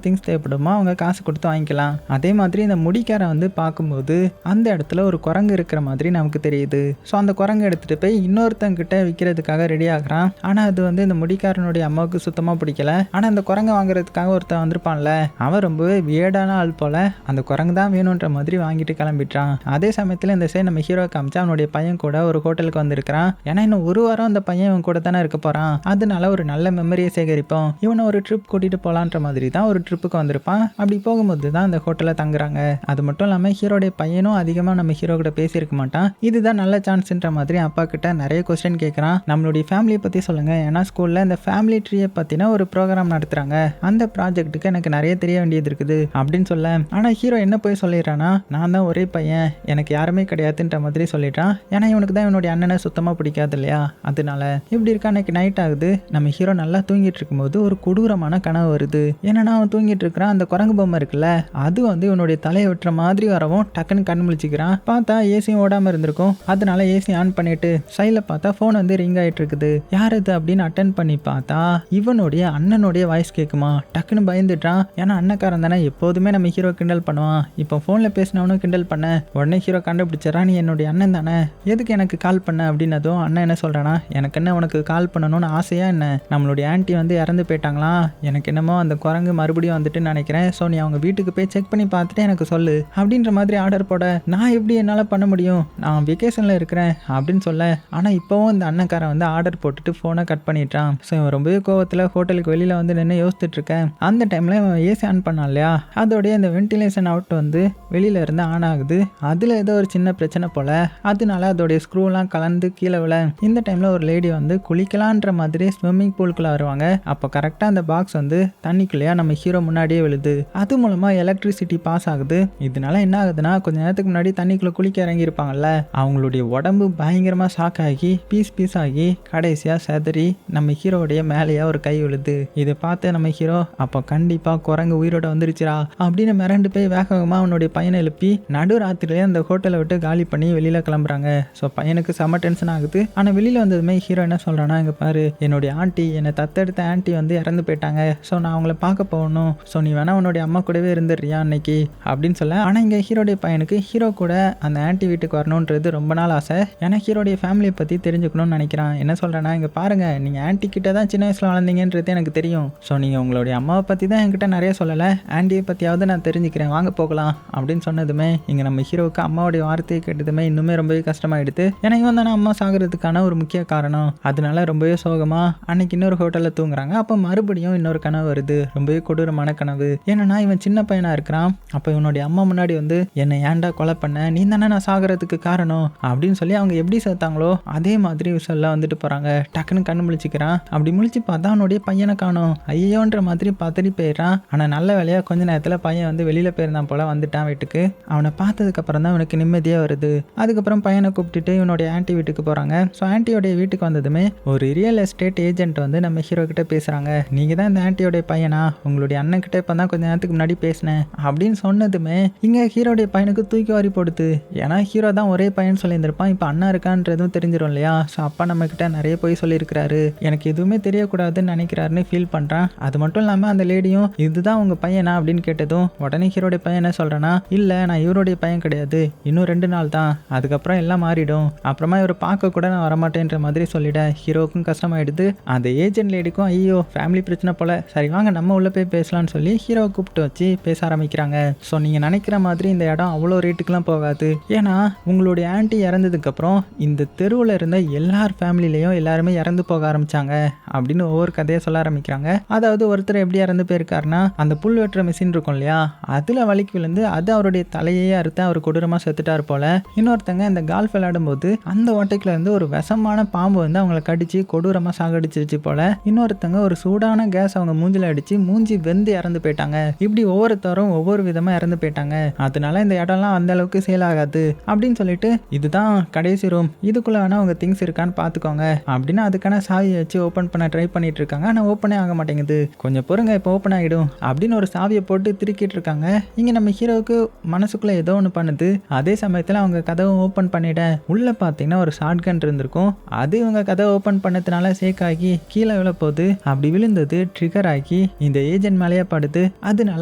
திங்ஸ் தேவைப்படுமோ அவங்க காசு கொடுத்து வாங்கிக்கலாம். அதே மாதிரி இந்த முடிக்காரன் வந்து பார்க்கும்போது அந்த இடத்துல ஒரு குரங்கு இருக்கிற மாதிரி நமக்கு தெரியுது. ஸோ அந்த குரங்கு எடுத்துட்டு போய் இன்னொருத்தங்க கிட்ட விற்கிறதுக்காக ரெடி ஆகுறான். ஆனா அது வந்து இந்த முடிக்காரனுடைய அம்மாவுக்கு சுத்தமா பிடிக்கல. ஆனா அந்த குரங்கை வாங்குறதுக்காக ஒருத்தன் வந்திருப்பான்ல அவன் ரொம்பவே வியர்டான ஆள் போல அந்த குரங்கு தான் வேணுன்ற மாதிரி வாங்கிட்டு கிளம்பிட்டான். அதே சமயத்துல இந்த சைடு நம்ம ஹீரோ காமிச்சா அவனுடைய பையன் கூட ஒரு ஹோட்டலுக்கு வந்திருக்கிறான். ஏன்னா இன்னும் ஒரு வாரம் அந்த பையன் இவன் கூட தானே இருக்க போறான். அதனால ஒரு நல்ல மெமரியை சேகரிப்போம், இவனை ஒரு ட்ரிப் கூட்டிட்டு போலான்ற மாதிரி தான் ஒரு ட்ரிப்புக்கு வந்திருப்பான். அப்படி போகும்போது தான் அந்த ஹோட்டல்ல தங்குறாங்க. அது மட்டும் இல்லாம ஹீரோடைய பையனும் அதிகமா நம்ம ஹீரோ கிட்ட பேசியிருக்க மாட்டான். இதுதான் நல்ல சான்ஸ்ன்ற மாதிரி அப்பா கிட்ட நிறைய கொஸ்டின் கேட்கறான். நம்மளுடைய ஃபேமிலியை பத்தி சொல்லுங்க, ஏன்னா ஸ்கூல்ல இந்த ஃபேமிலி ட்ரீயை பத்தின ஒரு ப்ரோக்ராம் நடத்துறாங்க, அந்த ப்ராஜெக்ட்டுக்கு எனக்கு நிறைய தெரிய வேண்டியது இருக்குது அப்படின்னு சொல்ல. ஆனா ஹீரோ என்ன போய் சொல்லிடுறானா நான் தான் ஒரே பையன், எனக்கு யாருமே கிடையாதுன்ற மாதிரி சொல்லிட்டான். ஏன்னா இவனுக்கு தான் இவனுடைய அண்ணனை சுத்தமா பிடிக்காது இல்லையா. அதனால இப்படி இருக்கா. அன்னைக்கு நைட் ஆகுது. நம்ம ஹீரோ நல்லா தூங்கிட்டு இருக்கும்போது ஒரு கொடூரமான கனவு வருது. என்னன்னா அவன் தூங்கிட்டு இருக்கிறான். அந்த குரங்கு பொம்மை இருக்குல்ல அது வந்து இவனுடைய தலையை வெட்டுற மாதிரி வரவும் டக்குன்னு கண்ணு முழிச்சுக்கிறான். பார்த்தா ஏசியும் ஓடாம இருந்திருக்கும். அதனால ஏசி ஆன் பண்ணிட்டு சைட்ல பார்த்தா போன் வந்து ரிங் ஆயிட்டு இருக்குது. யார் இது அப்படின்னு அட்டன் பண்ணி பார்த்தா இவனுடைய அண்ணனுடைய வாய்ஸ் கேட்குமா. டக்குன்னு பயந்துட்டான். ஏன்னா அண்ணக்காரன் தானே எப்போதுமே நம்ம ஹீரோ கிண்டல் பண்ணுவான். இப்போ போன்ல பேசினவனும் கிண்டல் பண்ண உடனே ஹீரோ கண்டுபிடிச்சாரா நீ என்னுடைய அண்ணன் தானே, எதுக்கு எனக்கு கால் பண்ண அப்படின்னதும் அண்ணன் என்ன சொல்றானா எனக்கு என்ன உனக்கு கால் பண்ணணும்னு ஆசையா என்ன, நம்மளுடைய ஆன்ட்டி வந்து இறந்து போயிட்டாங்களா, எனக்கு என்னமோ அந்த குரங்கு மறுபடியும் வந்துட்டு நினைக்கிறேன். ஸோ நீ அவங்க வீட்டுக்கு போய் செக் பண்ணி பார்த்துட்டு எனக்கு சொல்லு அப்படின்ற மாதிரி ஆர்டர் போட நான் எப்படி என்னால் பண்ண முடியும், நான் வெக்கேஷனில் இருக்கிறேன் அப்படின்னு சொல்ல. ஆனால் இப்போவும் இந்த அண்ணக்காரன் வந்து ஆர்டர் போட்டுட்டு ஃபோனை கட் பண்ணிட்டான். ஸோ இவன் ரொம்பவே கோவத்தில் ஹோட்டலுக்கு வெளியில் வந்து நின்று யோசிச்சுட்டு இருக்கேன். அந்த டைமில் இவன் ஏசி ஆன் பண்ணான் இல்லையா அதோடைய அந்த வென்டிலேஷன் அவுட் வந்து வெளியில இருந்து ஆன் ஆகுது. அதில் ஏதோ ஒரு சின்ன பிரச்சனை போல, அதனால அதோடைய ஸ்க்ரூலாம் கலந்து கீழே விழ. இந்த டைமில் ஒரு லேடி வந்து குளிக்கலான்ற மாதிரி ஸ்விம்மிங் பூலுக்குள்ளே வருவாங்க. அப்போ கரெக்டாக அந்த பாக்ஸ் வந்து தண்ணிக்குள்ளேயா நம்ம ஹீரோ முன்னாடியே விழுது. அது மூலமாக எலக்ட்ரிசிட்டி பாஸ் ஆகுது. இதனால என்ன ஆகுதுன்னா கொஞ்ச நேரத்துக்கு முன்னாடி தண்ணிக்குள்ளே குளிக்க இறங்கி இருப்பாங்கல்ல அவங்களுடைய உடம்பு பயங்கரமாக ஷாக் ஆகி பீஸ் ஆகி கடைசியாக செதறி நம்ம ஹீரோடைய மேலேயே ஒரு கை விழுது. இதை பார்த்து நம்ம ஹீரோ அப்போ கண்டிப்பாக குரங்கு உயிரோட வந்துருச்சுரா அப்படின்னு மிரண்டு போய் வேகமாக அவனுடைய பையனை எழுப்பி நடு ராத்திரிலேயே அந்த ஹோட்டலை விட்டு காலி பண்ணி வெளியில கிளம்புறாங்க. ஸோ பையனுக்கு செம டென்ஷன் ஆகுது. ஆனால் வெளியில வந்ததுமே ஹீரோ என்ன சொல்றானா இங்க பாரு என்னுடைய ஆண்டி என்னை தத்தெடுத்த ஆண்டி வந்து இறந்து போயிட்டாங்க. ஸோ நான் அவங்கள பார்க்க போகணும். ஸோ நீ வேணா உன்னுடைய அம்மா கூடவே இருந்துடுறியா அன்னைக்கு அப்படின்னு சொல்ல. ஆனால் இங்கே ஹீரோடைய பையனுக்கு ஹீரோ கூட அந்த ஆண்டி வீட்டுக்கு வரணுன்றது ரொம்ப நாள் ஆசை. ஏன்னா ஹீரோடைய ஃபேமிலியை பற்றி தெரிஞ்சுக்கணும்னு நினைக்கிறான். என்ன சொல்கிறேன்னா இங்கே பாருங்க நீங்கள் ஆண்டி கிட்ட தான் சின்ன வயசில் வளர்ந்தீங்கன்றது எனக்கு தெரியும். ஸோ நீங்கள் உங்களுடைய அம்மாவை பற்றி தான் என்கிட்ட நிறைய சொல்லலை, ஆண்டியை பற்றியாவது நான் தெரிஞ்சுக்கிறேன், வாங்க போகலாம் அப்படின்னு சொன்னதுமே இங்கே நம்ம ஹீரோவுக்கு அம்மாவுடைய வார்த்தையை கேட்டதுமே இன்னுமே ரொம்பவே கஷ்டமாயிடுது. ஏன்னா இவன் தானே அம்மா சாகிறதுக்கான ஒரு முக்கிய காரணம். அதனால ரொம்பவே சோகமா அன்னைக்கு இன்னொரு ஹோட்டலில் தூங்குறாங்க. அப்போ மறுபடியும் இன்னொரு கனவு வருது, ரொம்பவே கொடூரமான கனவு. ஏன்னா இவன் சின்ன பையனா இருக்கிறான். அப்போ இவனுடைய அம்மா முன்னாடி வந்து என்னை ஏன்டா கொலை பண்ண, நீ தானே நான் சாகிறதுக்கு காரணம் அப்படின்னு சொல்லி அவங்க எப்படி சேர்த்தாங்களோ அதே மாதிரி விஷயம் வந்துட்டு போறாங்க. டக்குன்னு கண்ணு முழிச்சுக்கிறான். அப்படி முழிச்சு பார்த்தா அவனுடைய பையனை காணோம். ஐயோன்ற மாதிரி பதறி போயிடுறான். ஆனா நல்ல வேலையா கொஞ்ச நேரத்துல பையன் வந்து வெளியில போயிருந்தான் போல வந்துட்டான் வீட்டுக்கு. அவனை பார்த்ததுக்கு அப்புறம் தான் இவனுக்கு நிம்மதியா வருது. அதுக்கப்புறம் பையனை கூப்பிட்டுட்டு இவனுடைய ஆன்ட்டி வீட்டுக்கு போறாங்க. ஸோ ஆன்ட்டியோடைய வீட்டுக்கு வந்ததுமே ஒரு ரியல் எஸ்டேட் ஏஜென்ட் வந்து நம்ம ஹீரோ கிட்ட பேசுறாங்க. நீங்க தான் இந்த ஆன்ட்டியோடைய பையனா, உங்களுடைய அண்ணன் கிட்ட இப்பதான் கொஞ்ச நேரத்துக்கு முன்னாடி பேசினேன் அப்படின்னு சொன்னதுமே இங்க ஹீரோடைய பையனுக்கு தூக்கி வாரி போடுது. ஏன்னா ஹீரோ தான் ஒரே பையன் சொல்லியிருந்திருப்பான், இப்போ அண்ணா இருக்கான்றதும் தெரிஞ்சிடும் இல்லையா. ஸோ அப்பா நம்ம கிட்ட நிறைய போய் சொல்லியிருக்கிறாரு, எனக்கு எதுவுமே தெரியக்கூடாதுன்னு நினைக்கிறாருன்னு ஃபீல் பண்றான். அது மட்டும் இல்லாம அந்த லேடியும் இதுதான் உங்க பையனா அப்படின்னு கேட்டதும் உடனே ஹீரோடைய பையன் என்ன சொல்றானா இல்ல நான் இவருடைய பையன் கிடையாது, இன்னும் 2 நாள் தான், அதுக்கப்புறம் எல்லாம் மாறிடும், அப்புறமா இவரை பார்க்க கூட நான் வரமாட்டேன்ற மாதிரி சொல்லிட. ஹீரோவுக்கும் கஷ்டமாயிடுது. அந்த ஏஜென்ட் லேடிக்கும் ஐயோ ஃபேமிலி பிரச்சனை போல, சரி வாங்க நம்ம உள்ள போய் பேசலாம்னு சொல்லி ஹீரோவை கூப்பிட்டு வச்சு பேச ஆரம்பிக்கிறாங்க. ஸோ நீங்க நினைக்கிற மாதிரி இந்த இடம் அவ்வளோ ரேட்டுக்கெல்லாம் போகாது. ஏன்னா உங்களுடைய ஆன்ட்டி இறந்ததுக்கு அப்புறம் இந்த தெருவில் இருந்த எல்லார் ஃபேமிலிலையும் எல்லாருமே இறந்து போக ஆரம்பிச்சாங்க அப்படின்னு ஒவ்வொரு கதையை சொல்ல ஆரம்பிக்கிறாங்க. அதாவது ஒருத்தர் எப்படி இறந்து போயிருக்காருன்னா அந்த புல் வெட்டுற மிஷின் இருக்கும் இல்லையா அதுல வலிக்கு விழுந்து அது அவருடைய தலையே அறுத்து அவர் கொடூரமா செத்துட்டார் போல. இன்னொருத்தங்க இந்த கால்ஃப் விளையாடும் போது அந்த ஓட்டைக்குள்ள இருந்து ஒரு விஷமான பாம்பு வந்து அவங்களை கடிச்சு கொடூரமா சாகடிச்சிருச்சு போல. இன்னொருத்தங்க ஒரு சூடான கேஸ் அவங்க மூஞ்சில அடிச்சு மூஞ்சி வெந்து இறந்து போயிட்டாங்க. இப்படி ஒவ்வொருத்தரும் ஒவ்வொரு விதமா இறந்து போயிட்டாங்க. அதனால இந்த இடம்லாம் அந்த அளவுக்கு சேல் ஆகாது அப்படின்னு சொல்லிட்டு இதுதான் கடைசி ரூம், இதுக்குள்ள வேணா உங்க திங்ஸ் இருக்கான்னு பாத்துக்கோங்க அப்படின்னு அதுக்கான சாவியை வச்சு ஓபன் பண்ண ட்ரை பண்ணிட்டு இருக்காங்க. ஆனா ஓப்பனே ஆக மாட்டேங்குது. கொஞ்சம் பொறுங்க இப்போ ஓப்பன் ஆகிடும் அப்படின்னு ஒரு சாவியை போட்டு திருக்கிட்டு இருக்காங்க. இங்க நம்ம ஹீரோவுக்கு மனசுக்குள்ள ஏதோ ஒன்று பண்ணுது. அதே சமயத்தில் அவங்க கதவை ஓப்பன் பண்ணிட உள்ள பார்த்தீங்கன்னா ஒரு ஷாட்கன் இருந்திருக்கும். அது இவங்க கதவை ஓப்பன் பண்ணதுனால சேக் ஆகி கீழே விழ போகுது. அப்படி விழுந்தது ட்ரிகர் ஆகி இந்த ஏஜென்ட் மேலேயே படுது. அதனால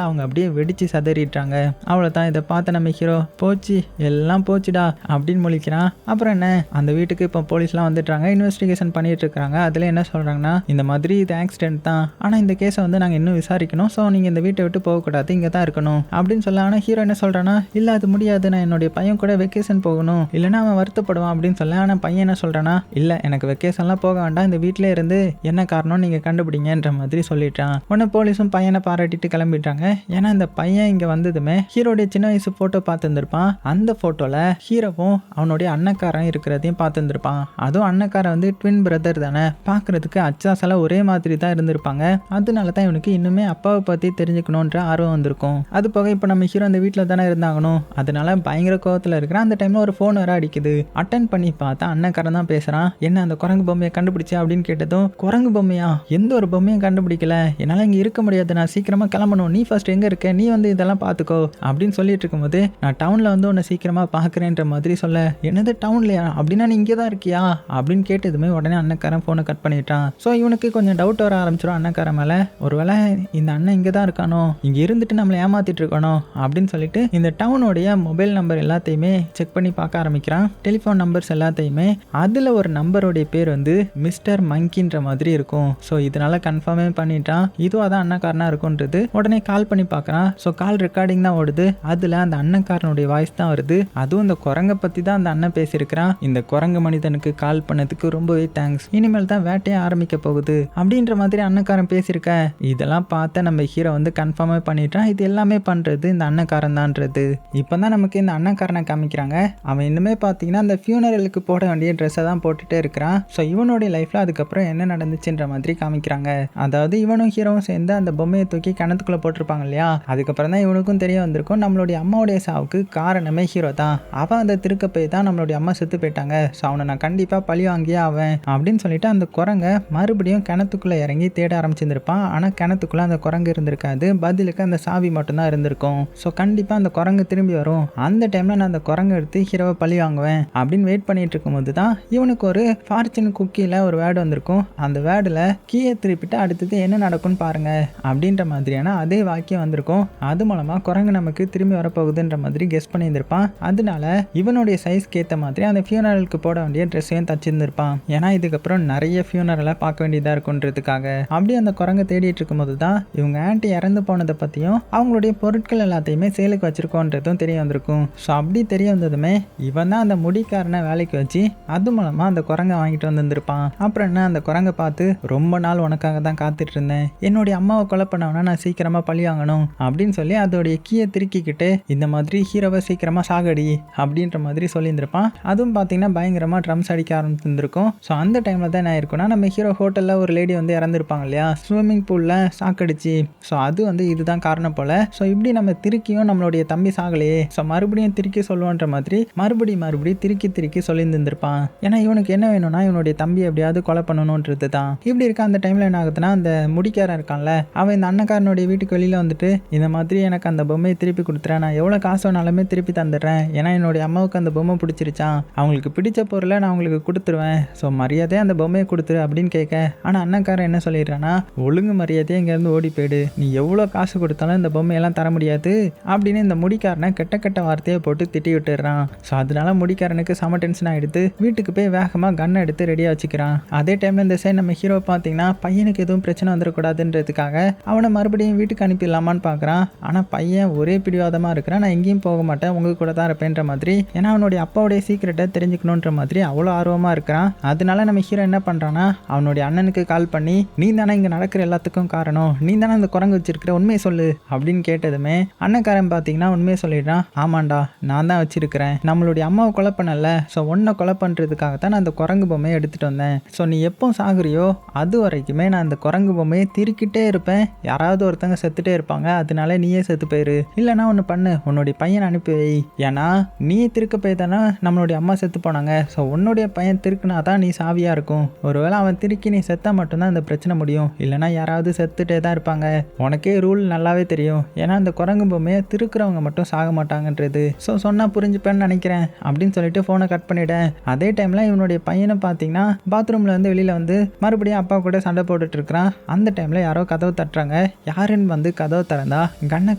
அவங்க அப்படியே வெடிச்சு சதறிட்டாங்க. அவ்வளோதான். இதை பார்த்த நம்ம ஹீரோ போச்சு எல்லாம் போச்சுடா அப்படின்னு முழிக்கிறான். அப்புறம் என்ன, அந்த வீட்டுக்கு இப்போ போலீஸ்லாம் வந்துட்டாங்க, இன்வெஸ்டிகேஷன் பண்ணிட்டு இருக்காங்க. அதில் என்ன சொல்கிறாங்கன்னா, இந்த மாதிரி இது ஆக்சிடென்ட் தான், ஆனால் இந்த கேஸை வந்து நாங்கள் இன்னும் விசாரிக்கணும், ஸோ நீங்கள் இந்த வீட்டை விட்டு போகக்கூடாது, இங்கே தான் இருக்கணும் அப்படின்னு சொல்ல. ஆனால் ஹீரோ என்ன சொல்கிறான்னா, இல்லை அது முடியாது, நான் என்னுடைய பையன் கூட வெக்கேஷன் போகணும், இல்லைன்னா அவன் வருத்தப்படுவான் அப்படின்னு சொல்ல. ஆனால் பையன் என்ன சொல்கிறான்னா, இல்லை எனக்கு வெக்கேஷன்லாம் போக வேண்டாம், இந்த வீட்டிலே இருந்து என்ன காரணம் நீங்கள் கண்டுபிடிங்கன்ற மாதிரி சொல்லிட்டான். உடனே போலீஸும் பையனை பாராட்டிட்டு கிளம்பிட்டாங்க. ஏன்னா இந்த பையன் இங்கே வந்ததுமே ஹீரோடைய சின்ன வயசு ஃபோட்டோ பார்த்துருந்துருப்பான். அந்த ஃபோட்டோவில் ஹீரோவும் அவனுடைய அண்ணக்காரன் இருக்கிறதையும் பார்த்துருந்துருப்பான். அதுவும் அண்ணக்காரன் வந்து ட்வின் பிரதர் தானே, பார்க்குறதுக்கு அச்சாசெல்லாம் ஒரே மாதிரி தான் இருந்திருப்பாங்க. அதனால தான் இவனுக்கு இன்னுமே அப்பாவை பற்றி தெரிஞ்சுக்கணுன்ற ஆர்வம் வந்திருக்கும். அது போக இப்போ நம்ம ஹீரோ அந்த வீட்டில் தானே இருந்தாகணும், அதனால பயங்கர கோவத்தில் இருக்கிறான். அந்த டைமில் ஒரு ஃபோன் வர அடிக்குது. அட்டன் பண்ணி பார்த்தா அண்ணக்காரன் தான் பேசுகிறான். என்ன அந்த குரங்கு பொம்மையை கண்டுபிடிச்சா அப்படின்னு கேட்டதும், குரங்கு பொம்மையா, எந்த ஒரு பொம்மையும் கண்டுபிடிக்கல, என்னால் இங்கே இருக்க முடியாது, நான் சீக்கிரமாக கிளம்பணும், நீ ஃபர்ஸ்ட் எங்கே இருக்க, நீ வந்து இதெல்லாம் பார்த்துக்கோ அப்படின்னு சொல்லிட்டு இருக்கும்போது, நான் டவுனில் வந்து உன்னை சீக்கிரமாக பார்க்குறேன்ற மாதிரி சொல்ல, என்னது டவுன்லையா, அப்படின்னா நீ இங்கே தான் இருக்கியா அப்படின்னு கேட்டதுமே உடனே அண்ணக்காரன் ஃபோனை கட் பண்ணிட்டான். ஸோ இவனுக்கு கொஞ்சம் டவுட் வர ஆரம்பிச்சிடும் அண்ணக்காரன் மேலே. ஒருவேளை இந்த அண்ணன் இங்கே தான் இருக்கானோ, இங்கே இருந்துட்டு நம்மளை ஏமாத்திட்டு இருக்கானோ அப்படின்னு சொல்லிட்டு இந்த டவுனுடைய மொபைல் நம்பர் எல்லாத்தையுமே செக் பண்ணி பார்க்க ஆரம்பிக்கிறான். டெலிஃபோன் நம்பர்ஸ் எல்லாத்தையுமே. அதில் ஒரு நம்பருடைய பேர் வந்து மிஸ்டர் மங்கின்ற மாதிரி இருக்கும். ஸோ இதனால கன்ஃபார்மே பண்ணிட்டான், இதுவும் அதான் அண்ணக்காரனாக இருக்கும்ன்றது. உடனே கால் பண்ணி பார்க்குறான். ஸோ கால் ரெக்கார்டிங் தான் ஓடுது. அதில் அந்த அண்ணக்காரனுடைய வாய்ஸ் தான் வருது. அதுவும் இந்த குரங்கை பற்றி தான் அந்த அண்ணன் பேசியிருக்கிறான். இந்த குரங்கு மனிதனுக்கு கால் பண்ணதுக்கு ரொம்பவே தேங்க்ஸ், இனிமேல் தான் வேட்டையே ஆரம்பிக்க போகுது அப்படின்ற மாதிரி அண்ணக்காரன் பேசியிருக்க. இதெல்லாம் பார்த்த நம்ம ஹீரோ வந்து கன்ஃபார்மே பண்ணிட்டான், இது எல்லாமே பண்ணுறது இந்த அண்ணக்காரன் தான்றது. இப்போ தான் நமக்கு இந்த அண்ணக்காரனை காமிக்கிறாங்க. அவன் இன்னுமே பார்த்தீங்கன்னா அந்த ஃபியூனரலுக்கு போட வேண்டிய ட்ரெஸ்ஸை தான் போட்டுகிட்டே இருக்கிறான். ஸோ இவனுடைய லைஃப்பில் அதுக்கப்புறம் என்ன நடந்துச்சுன்ற மாதிரி காமிக்கிறாங்க. அதாவது இவனும் ஹீரோவும் சேர்ந்து அந்த பொம்மையை தூக்கி கிணத்துக்குள்ளே போட்டிருப்பாங்க இல்லையா, அதுக்கப்புறம் தான் இவனுக்கும் தெரிய வந்திருக்கும் நம்மளுடைய அம்மாவுடைய சாவுக்கு காரணமே ஹீரோ தான். அவன் அந்த திருக்கப்பை தான் நம்மளுடைய அம்மா செத்து போயிட்டாங்க, ஸோ அவனை நான் கண்டிப்பாக பழி வாங்கியே ஆவேன் அப்படின்னு சொல்லிட்டு அந்த குரங்கை மறுபடியும் கிணத்துக்குள்ளே இறங்கி தேட ஆரம்பிச்சிருந்திருப்பான். ஆனால் கிணத்துக்குள்ளே அந்த குரங்கு இருந்திருக்காது, பதிலுக்கு அந்த சாவி மட்டும்தான் இருந்திருக்கும். ஸோ கண்டிப்பாக அந்த குரங்கு திரும்பி வரும், அந்த டைமில் நான் அந்த குரங்கு எடுத்து ஹீரோவை பழி வாங்குவேன் அப்படின்னு வெயிட் பண்ணிட்டு இருக்கும்போது தான் இவனுக்கு ஒரு ஃபார்ச்சூன் குக்கியில் ஒரு வேர்டு வந்திருக்கும். அந்த வேர்டில் கீயை திருப்பிட்டு அடுத்தது என்ன நடக்கும்னு பாருங்க அப்படின்ற மாதிரியான அதே வாக்கியம் வந்திருக்கும். அது மூலமாக குரங்கு நமக்கு திரும்பி வரப்போகுதுன்ற மாதிரி கெஸ் பண்ணியிருந்திருப்பான். அதனால இவனுடைய சைஸ்க்கு ஏற்ற மாதிரி அந்த ஃபியூனரலுக்கு போட வேண்டிய ட்ரெஸ்ஸையும் தச்சிருந்திருப்பான். ஏன்னா இதுக்கப்புறம் நிறைய ஃபியூனரலை பார்க்க வேண்டியதாக இருக்குன்றதுக்காக. அப்படி அந்த குரங்கை தேடிட்டு இருக்கும்போது தான் இவங்க ஆன்ட்டி இறந்து போனதை பற்றியும் அவங்களுடைய பொருட்கள் எல்லாத்தையுமே சேலுக்கு வச்சிருக்கோன்றதும் தெரிய வந்திருக்கும். ஸோ அப்படி தெரிய வந்ததுமே இவன் தான் அந்த முடிக்காரனை வேலைக்கு வச்சு அது மூலமாக அந்த குரங்கை வாங்கிட்டு வந்திருப்பான். அப்புறம் என்ன, அந்த குரங்கை பார்த்து ரொம்ப நாள் உனக்காக தான் காத்துட்டு இருந்தேன், என்னுடைய அம்மாவை கொலை பண்ணவனா நான் சீக்கிரமாக பழி வாங்கணும் அப்படின்னு சொல்லி அதோடைய கீயை திருக்கிக்கிட்டு இந்த மாதிரி ஹீரோவை சீக்கிரமாக சாகடி அப்படின்ற மாதிரி சொல்லியிருந்திருப்பான். அதுவும் பார்த்தீங்கன்னா பயங்கரமாக ட்ரம்ஸ் அடிக்க ஆரம்பிச்சிருந்திருக்கும். ஸோ அந்த டைமில் தான் என்ன இருக்குன்னா, நம்ம ஹீரோ ஹோட்டலில் ஒரு லேடி வந்து இறந்துருப்பாங்க இல்லையா, ஸ்விம்மிங் பூலில் சாக்கடிச்சு. ஸோ அது வந்து இதுதான் காரணம் போல். ஸோ இப்படி நம்ம திருக்கியும் நம்மளுடைய தம்பி சாகலையே, ஸோ மறுபடியும் திருக்கி சொல்லுவோன்ற மாதிரி மறுபடியும் திருக்கி சொல்லியிருந்திருப்பான். ஏன்னா இவனுக்கு என்ன வேணும்னா இவனுடைய தம்பி எப்படியாவது கொலை பண்ணணுன்றது தான். இப்படி இருக்க அந்த டைமில் என்ன ஆகுதுன்னா, அந்த முடிக்காரன் இருக்கான்ல, அவன் இந்த அண்ணக்காரனுடைய வீட்டுக்கு வெளியில் வந்துட்டு இந்த மாதிரி எனக்கு அந்த பொம்மையை திருப்பி கொடுத்துறேன், நான் எவ்வளோ காசு வேணாலுமே திருப்பி தந்துடுறேன், ஏன்னா என்னுடைய அம்மாவுக்கு அந்த பொம்மை பிடிச்சிருச்சான், அவங்களுக்கு பிடிச்ச பொருளை நான் அவங்களுக்கு கொடுத்துருவேன், ஸோ மரியாதையாக அந்த பொம்மையை கொடுத்துரு அப்படின்னு கேட்க. ஆனால் அண்ணக்காரன் என்ன சொல்லிடுறான்னா, ஒழுங்கு மரியாதையாக இங்கேருந்து ஓடி போயிடு, நீ எவ்வளோ காசு கொடுத்தாலும் இந்த பொம்மையெல்லாம் தர முடியாது அப்படின்னு இந்த முடிக்காரனை கெட்ட வார்த்தையை போட்டு திட்டி விட்டுடுறான். ஸோ அதனால முடிக்காரனுக்கு செம டென்ஷன் ஆகிடுது. வீட்டுக்கு போய் வேகமாக கன்னை எடுத்து ரெடியாக வச்சுக்கிறான். அதே டைமில் இந்த சைடு நம்ம ஹீரோ பார்த்தீங்கன்னா பையனுக்கு எதுவும் பிரச்சனை வந்துடக்கூடாதுன்றதுக்காக அவனை மறுபடியும் வீட்டுக்கு அனுப்பிடலாமான்னு பார்க்குறான். ஆனால் பையன் ஒரே பிடிவாதமாக இருக்கிறான், நான் எங்கேயும் போக மாட்டேன், உங்க கூட தான் இருப்பேன்ற மாதிரி. ஏன்னா அவனுடைய அப்பாவுடைய சீக்கிரட்டை தெரிஞ்சுக்கணுன்ற மாதிரி அவ்வளோ ஆர்வமாக இருக்கிறான். அதனால நம்ம ஹீரோ என்ன பண்ணுறான்னா, அவனுடைய அண்ணனுக்கு கால் பண்ணி நீ தானே இங்கே நடக்கிற எல்லாத்துக்கும் காரணம், நீ தானே அந்த குரங்கு வச்சிருக்கிற, உண்மையை சொல்லு அப்படின்னு கேட்டதுமே அண்ணக்காரன் பார்த்தீங்கன்னா உண்மையை சொல்லிடுறான். ஆமாண்டா, நான் தான் வச்சிருக்கிறேன், நம்மளுடைய அம்மாவை கொலை பண்ணல, ஸோ ஒன்றை கொலை பண்ணுறதுக்காகத்தான் நான் அந்த குரங்கு பொம்மையை எடுத்துகிட்டு வந்தேன், ஸோ நீ எப்போ சாகுறியோ அது வரைக்குமே நான் அந்த குரங்கு பொம்மையை திருக்கிட்டே இருப்பேன், யாராவது ஒருத்தங்க செத்துட்டே இருப்பாங்க, அதனால நீயே செத்து போயிரு, இல்லைனா ஒன்று பண்ணு, உன்னுடைய பையனை அனுப்பி வை, ஏன்னா நீ திருக்க போய் தானே நம்மளுடைய அம்மா செத்து போனாங்க, ஸோ உன்னுடைய பையன் திருக்குனா தான் நீ சாவியாக இருக்கும், ஒருவேளை அவன் திருக்கி நீ செத்தா மட்டும்தான் இந்த பிரச்சனை முடியும், இல்லைனா யாராவது செத்துட்டே தான் இருப்பாங்க, உனக்கே ரூல் நல்லாவே தெரியும், ஏன்னா அந்த குரங்கு பொம்மையை திருக்கிறவங்க மட்டும் சாக மாட்டாங்கன்றது, ஸோ சொன்னால் புரிஞ்சுப்பேன்னு நினைக்கிறேன் அப்படின்னு சொல்லிட்டு ஃபோனை கட் பண்ணிவிட அதே டைமில் இவனுடைய பையனை பார்த்தீங்கன்னா பாத்ரூமில் வந்து வெளியில் வந்து மறுபடியும் அப்பா கூட சண்டை போட்டுட்டு இருக்கிறான். அந்த டைமில் யாரோ கதவு தட்டுறாங்க. யாருன்னு வந்து கதவு திறந்தா கண்ணை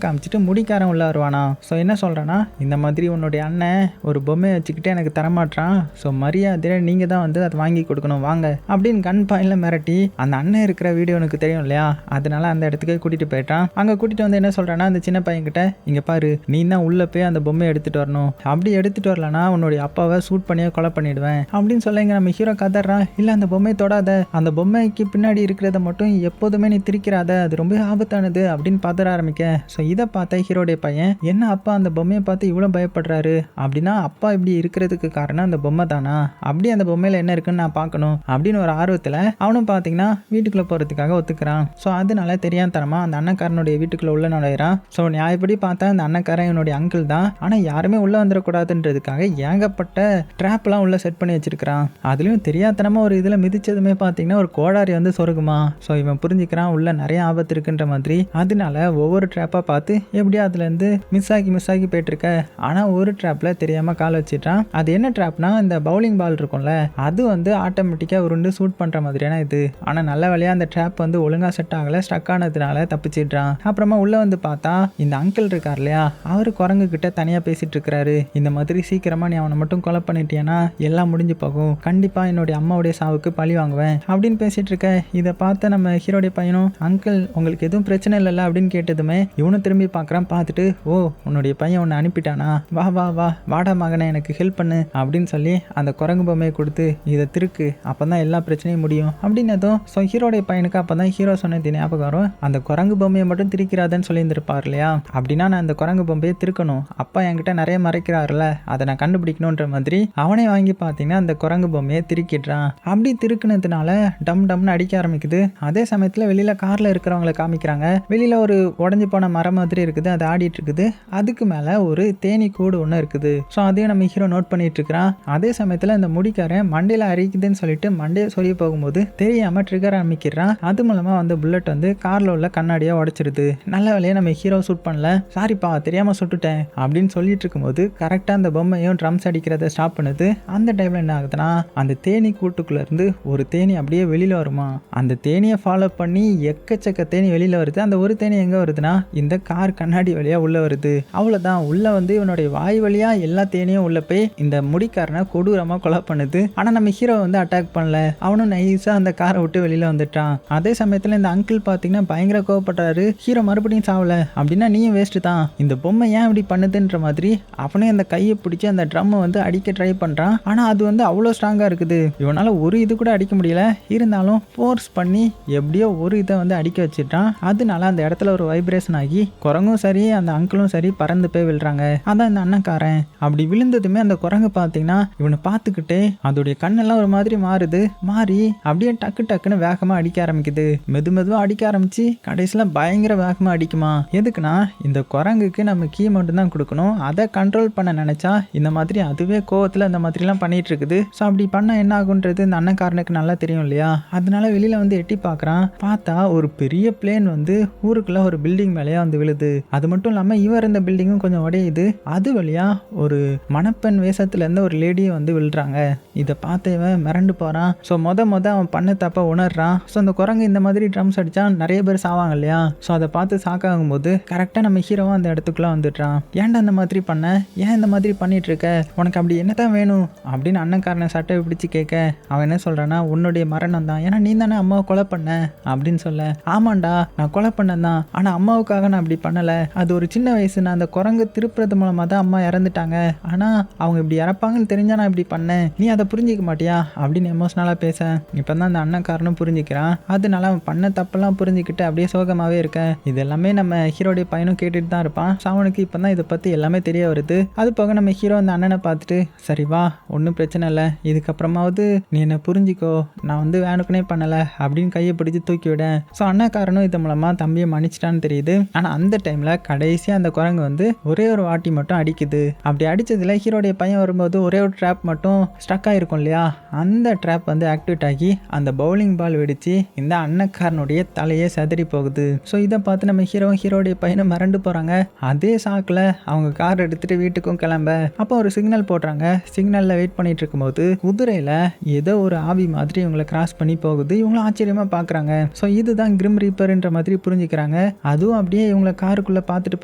காமிச்சிட்டு முடிக்காரன் உள்ள வருவானா. ஸோ என்ன சொல்கிறேன்னா, இந்த மாதிரி உன்னுடைய அண்ணன் ஒரு பொம்மையை வச்சுக்கிட்டு எனக்கு தரமாட்டான், ஸோ மரியாதையில் நீங்கள் தான் வந்து அதை வாங்கி கொடுக்கணும் வாங்க அப்படின்னு கன் பாயிண்டில் மிரட்டி அந்த அண்ணன் இருக்கிற வீடியோ எனக்கு தெரியும் இல்லையா, அதனால அந்த இடத்துக்கு கூட்டிகிட்டு போயிட்டான். அங்கே கூட்டிகிட்டு வந்து என்ன சொல்கிறேன்னா, அந்த சின்ன பையன்கிட்ட இங்கே பாரு, நீ தான் உள்ளே போய் அந்த பொம்மையை எடுத்துகிட்டு வரணும், அப்படி எடுத்துகிட்டு வரலன்னா உன்னுடைய அப்பாவை சூட் பண்ணியே கொலை பண்ணிடுவேன் அப்படின்னு சொல்ல இங்கே நம்ம ஹீரோ கதறான். இல்லை அந்த பொம்மையை தொடாத, அந்த பொம்மைக்கு பின்னாடி இருக்கிறத மட்டும் எப்போதுமே நீ திரிக்கிறாத, அது ரொம்ப ஆபத்தானது அப்படின்னு பதற ஆரம்பிக்க. ஸோ இதை பார்த்த ஹீரோடைய பையன், என்ன அப்பா அந்த பொம்மையை பார்த்து இவ்வளோ பயப்படுறாரு அப்படின்னா அப்பா இப்படி இருக்கிறதுக்கு காரணம் அந்த பொம்மை தானா, அப்படி அந்த பொம்மையில் என்ன இருக்குன்னு நான் பார்க்கணும் அப்படின்னு ஒரு ஆர்வத்தில் அவனும் பார்த்தீங்கன்னா வீட்டுக்குள்ளே போகிறதுக்காக ஒத்துக்கிறான். ஸோ அதனால தெரியாதனமா அந்த அண்ணக்காரனுடைய வீட்டுக்குள்ளே உள்ள நுழையிறான். ஸோ நியாயப்படி பார்த்தா அந்த அண்ணக்காரன் என்னுடைய அங்கிள் தான், ஆனால் யாருமே உள்ளே வந்துடக்கூடாதுன்றதுக்காக ஏகப்பட்ட ட்ராப்லாம் உள்ள செட் பண்ணி வச்சிருக்கிறான். அதுலேயும் தெரியாதனமா ஒரு இதில் மிதிச்சதுமே பார்த்தீங்கன்னா ஒரு கோடாரி வந்து சொருகுமா. ஸோ இவன் புரிஞ்சுக்கிறான் உள்ள நிறைய ஆபத்து இருக்குன்ற மாதிரி. அதனால ஒவ்வொரு ட்ராப்பாக பார்த்து எப்படியோ அதுலேருந்து மிஸ் ஆகி போயிட்டுருக்க. ஆனால் ஒரு ட்ராப்பில் தெரியாமல் கால் வச்சிட்டான். அது என்ன ட்ராப்னா, இந்த பவுலிங் பால் இருக்கும்ல, அது வந்து ஆட்டோமேட்டிக்காக உருண்டு சூட் பண்ணுற மாதிரியான இது. ஆனால் நல்ல வழியாக அந்த ட்ராப் வந்து ஒழுங்காக செட் ஆகலை, ஸ்டக் ஆனதுனால தப்பிச்சிடுறான். அப்புறமா உள்ளே வந்து பார்த்தா இந்த அங்கிள் இருக்கார் இல்லையா, அவர் குரங்கு கிட்ட தனியாக பேசிட்டு இருக்கிறாரு. இந்த மாதிரி சீக்கிரமாக நீ அவனை மட்டும் கொலை பண்ணிட்டியானா எல்லாம் முடிஞ்சு போகும், கண்டிப்பாக என்னுடைய அம்மாவுடைய சாவுக்கு பழி வாங்குவேன் அப்படின்னு பேசிட்டு இருக்க. இதை பார்த்து நம்ம ஹீரோடைய பையனும், அங்கிள் உங்களுக்கு எதுவும் பிரச்சனை இல்லைல்ல அப்படின்னு கேட்டதுமே இவனும் திரும்பி பார்க்குறான். பார்த்துட்டு, ஓ உன்னுடைய பையன் உன்னை அனுப்பிட்டானா, வா வா வா வாடா மகனை எனக்கு ஹெல்ப் பண்ணு அப்படின்னு சொல்லி அந்த குரங்கு பொம்மையை கொடுத்து இதை திருக்கு, அப்போ தான் எல்லா பிரச்சனையும் முடியும் அப்படின்னதும். ஸோ ஹீரோடைய பையனுக்கு அப்போ தான் ஹீரோ சொன்னது ஞாபகம் வரும். அந்த குரங்கு பொம்மையை மட்டும் திரிக்கிறாதுன்னு சொல்லியிருந்திருப்பார் இல்லையா, அப்படின்னா நான் அந்த குரங்கு பொம்மையை திருக்கணும், அப்பா என்கிட்ட நிறைய மறைக்கிறாருல, அதை நான் கண்டுபிடிக்கணுன்ற மாதிரி அவனே வாங்கி பார்த்தீங்கன்னா அந்த குரங்கு பொம்மையை திருக்கிடுறான். அப்படி திருக்குனதுனால டம் டம்னு அடிக்க ஆரம்பிக்குது. அதே சமயத்தில் வெளியில் காரில் இருக்கிறவங்களை காமிக்கிறாங்க. வெளியில் ஒரு உடஞ்சி போன மரம் மாதிரி இருக்குது, அது ஆடிட்டு இருக்குது. அதுக்கு மேலே ஒரு தேனி கூடு ஒன்று இருக்குது. ஸோ அதையும் நம்ம ஹீரோ நோட் பண்ணிட்டு இருக்கிறான். அதே சமயத்தில் இந்த முடிக்காரன் மண்டையில் அரிக்குதுன்னு சொல்லிட்டு மண்டையை சொல்லி போகும்போது தெரியாமல் ட்ரிகர் அமைக்கிறான். அது மூலமாக வந்து புல்லட் வந்து காரில் உள்ள கண்ணாடியை உடைச்சிருது. நல்ல வேலையை நம்ம ஹீரோ ஷூட் பண்ணல, சாரிப்பா தெரியாமல் சுட்டுட்டேன் அப்படின்னு சொல்லிட்டு இருக்கும்போது கரெக்டாக அந்த பொம்மையும் ட்ரம்ஸ் அடிக்கிறத ஸ்டாப் பண்ணுது. அந்த டைமில் என்ன ஆகுதுன்னா, அந்த தேனி கூட்டுக்குள்ளேருந்து ஒரு தேனி அப்படியே வெளியில் வருமா. அந்த தேனியை ஃபாலோ பண்ணி எக்கச்சக்க தேனி வெளியில் வருது. அந்த ஒரு தேனி எங்கே வருதுன்னா இந்த கார் கண்ணாடி வழியாக உள்ளே வருது. அவ்வளோதான், உள்ளே வந்து இவனுடைய வாய் வழியாக எல்லா தேனியும் உள்ளே போய் இந்த முடிக்காரனை கொடூரமாக கொலை பண்ணுது. ஆனால் நம்ம ஹீரோ வந்து அட்டாக் பண்ணல, அவனும் நைஸாக அந்த காரை விட்டு வெளியில் வந்துட்டான். அதே சமயத்தில் இந்த அங்கிள் பார்த்தீங்கன்னா பயங்கர கோவப்பட்டாரு. ஹீரோ மறுபடியும் சாவல அப்படின்னா நீயும் வேஸ்ட்டு தான், இந்த பொம்மை ஏன் இப்படி பண்ணுதுன்ற மாதிரி அவனே அந்த கையை பிடிச்சி அந்த ட்ரம்மை வந்து அடிக்க ட்ரை பண்ணுறான். ஆனால் அது வந்து அவ்வளோ ஸ்ட்ராங்காக இருக்குது, இவனால் ஒரு இது கூட அடிக்க முடியல. இருந்தாலும் ஃபோர்ஸ் பண்ணி எப்படியோ ஒரு இதை வந்து அடிக்க வச்சிட்டான். அதனால அந்த இடத்துல ஒரு வைப்ரேஷன் ஆகி குரங்கும் சரி அந்த அங்கிளும் சரி பறந்து போய் விழுறாங்க. அதான் இந்த அண்ணன்காரன். அப்படி விழுந்ததுமே அந்த குரங்கு பார்த்தீங்கன்னா இவனை பார்த்துக்கிட்டே அதோடைய கண்ணெல்லாம் ஒரு மாதிரி மாறி அப்படியே டக்குன்னு வேகமாக அடிக்க ஆரம்பிக்குது. மெதுவாக அடிக்க ஆரம்பிச்சு கடைசியில் பயங்கர வேகமாக அடிக்குமா. எதுக்குன்னா இந்த குரங்குக்கு நம்ம கீ மட்டும் தான் கொடுக்கணும், அதை கண்ட்ரோல் பண்ண நினைச்சா இந்த மாதிரி அதுவே கோவத்தில் இந்த மாதிரிலாம் பண்ணிட்டு இருக்குது. ஸோ அப்படி பண்ண என்ன ஆகுன்றது இந்த அண்ணன்காரனுக்கு நல்லா தெரியும் இல்லையா. அதனால வெளியில வந்து எட்டி பார்க்குறான். பார்த்தா ஒரு பெரிய பிளேன் வந்து ஊருக்குள்ள ஒரு பில்டிங் மேலேயே வந்து விழுது. அது மட்டும் இல்லாமல் இவர் இந்த பில்டிங்கும் கொஞ்சம் உடையுது. அது வழியா ஒரு மணப்பெண் வேஷத்துல இருந்து ஒரு லேடியை வந்து விழுறாங்க. இதை பார்த்து இவன் மிரண்டு போறான். ஸோ மொத அவன் பண்ண தப்ப உணர்றான். ஸோ அந்த குரங்கு இந்த மாதிரி ட்ரம்ஸ் அடிச்சா நிறைய பேர் சாவாங்க இல்லையா. ஸோ அதை பார்த்து சாக்காகும் போது கரெக்டாக நம்ம ஹீரோவும் அந்த இடத்துக்குள்ள வந்துடுறான். ஏன்டா இந்த மாதிரி பண்ண, ஏன் இந்த மாதிரி பண்ணிட்டு இருக்க, உனக்கு அப்படி என்னதான் வேணும் அப்படின்னு அண்ணன்காரனை சட்டை பிடிச்சி கேட்க அவன் என்ன சொல்றான்னா, உன்னுடைய மரணம் தான், ஏன்னா நீ தானே அம்மாவை கொலை பண்ண அப்படின்னு சொல்ல. ஆமாண்டா நான் கொலை பண்ணேன் தான், ஆனால் அம்மாவுக்காக நான் அப்படி பண்ணலை, அது ஒரு சின்ன வயசு, நான் அந்த குரங்கு திருப்புறது மூலமாக தான் அம்மா இறந்துட்டாங்க, ஆனால் அவங்க இப்படி இறப்பாங்கன்னு தெரிஞ்சா நான் இப்படி பண்ணேன், நீ அதை புரிஞ்சிக்க மாட்டியா அப்படின்னு எமோஷனலாக பேச. இப்போ தான் அந்த அண்ணன்காரனும் புரிஞ்சிக்கிறான். அதனால அவன் பண்ண தப்பெல்லாம் புரிஞ்சுக்கிட்டு அப்படியே சோகமாகவே இருக்கேன். இது எல்லாமே நம்ம ஹீரோடைய பையனும் கேட்டுட்டு தான் இருப்பான். ஸோ அவனுக்கு இப்போ தான் இதை பற்றி எல்லாமே தெரிய வருது. அது போக நம்ம ஹீரோ அந்த அண்ணனை பார்த்துட்டு, சரி வா ஒன்றும் பிரச்சனை இல்லை, இதுக்கப்புறமாவது நீ என்னை புரிஞ்சிக்கோ, நான் வந்து வேணுக்குனே பண்ணலை அப்படின்னு கையை பிடிச்சி தூக்கி விட. ஸோ அண்ணாக்காரனும் இது மூலமாக தம்பியை மன்னிச்சிட்டான்னு தெரியுது. ஆனால் அந்த டைமில் கடைசியாக அந்த குரங்கு வந்து ஒரே ஒரு வாட்டி மட்டும் அடிக்குது. அப்படி அடித்ததில் ஹீரோடைய பையன் வரும்போது ஒரே ஒரு ட்ராப் மட்டும் ஸ்டக் ஆகிருக்கும் இல்லையா, அந்த ட்ராப் வந்து ஆக்டிவேட் ஆகி அந்த பவுலிங் பால் வெடித்து இந்த அண்ணக்காரனுடைய தலையே செதறி போகுது. ஸோ இதை பார்த்து நம்ம ஹீரோடைய பையனை மிரண்டு போகிறாங்க. அதே சாக்கில் அவங்க கார் கார் எடுத்துட்டு வீட்டுக்கும் கிளம்ப அப்போ ஒரு சிக்னல் போடுறாங்க. சிக்னல்ல வெயிட் பண்ணிட்டு இருக்கும்போது குதிரையில ஏதோ ஒரு ஆவி மாதிரி இவங்களை கிராஸ் பண்ணி போகுது. இவங்களும் ஆச்சரியமா பாக்குறாங்க. ஸோ இதுதான் கிரிம் ரீப்பர்ன்ற மாதிரி புரிஞ்சுக்கிறாங்க. அதுவும் அப்படியே இவங்களை காருக்குள்ள பார்த்துட்டு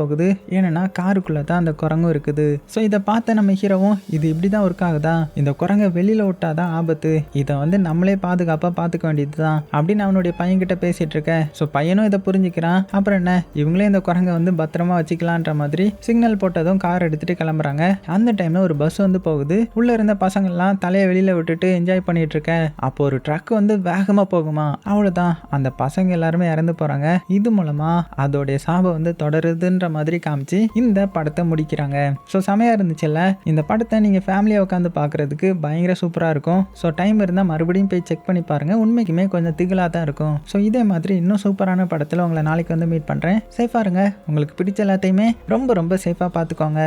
போகுது. ஏன்னா காருக்குள்ள தான் அந்த குரங்கும் இருக்குது. ஸோ இதை பார்த்த நம்ம ஹீரோவும் இது இப்படிதான் ஒர்க் ஆகுதா, இந்த குரங்கை வெளியில விட்டாதான் ஆபத்து, இதை வந்து நம்மளே பாதுகாப்பா பார்த்துக்க வேண்டியதுதான் அப்படின்னு அவனுடைய பையன்கிட்ட பேசிட்டு இருக்க. ஸோ பையனும் இதை புரிஞ்சுக்கிறான். அப்புறம் என்ன, இவங்களே இந்த குரங்கை வந்து பத்திரமா வச்சுக்கலான்ற மாதிரி சிக்னல் போட்டதும் கார் எடுத்துட்டு கிளம்புறாங்க. அந்த டைம்ல ஒரு பஸ் வந்து போகுது. உள்ள இருந்த பசங்கள்லாம் தலையை வெளியில விட்டுட்டு என்ஜாய் பண்ணிட்டு இருக்க. அப்போ ஒரு ட்ரக் வந்து வேகமா போகுமா, அவ்வளவுதான் அந்த பசங்க எல்லாருமே இறந்து போறாங்க. இது மூலமா அதோடைய சாபம் வந்து தொடருதுன்ற மாதிரி காமிச்சு இந்த படத்தை முடிக்கிறாங்க. ஸோ செமையா இருந்துச்சுல்ல. இந்த படத்தை நீங்க ஃபேமிலியா உட்காந்து பார்க்கறதுக்கு பயங்கர சூப்பரா இருக்கும். ஸோ டைம் இருந்தால் மறுபடியும் போய் செக் பண்ணி பாருங்க. உண்மைக்குமே கொஞ்சம் திகிலா தான் இருக்கும். ஸோ இதே மாதிரி இன்னும் சூப்பரான படத்தில் உங்களை நாளைக்கு வந்து மீட் பண்றேன். சேஃபா இருங்க. உங்களுக்கு பிடிச்ச எல்லாத்தையுமே ரொம்ப ரொம்ப சேஃபா பார்த்துக்கோங்க.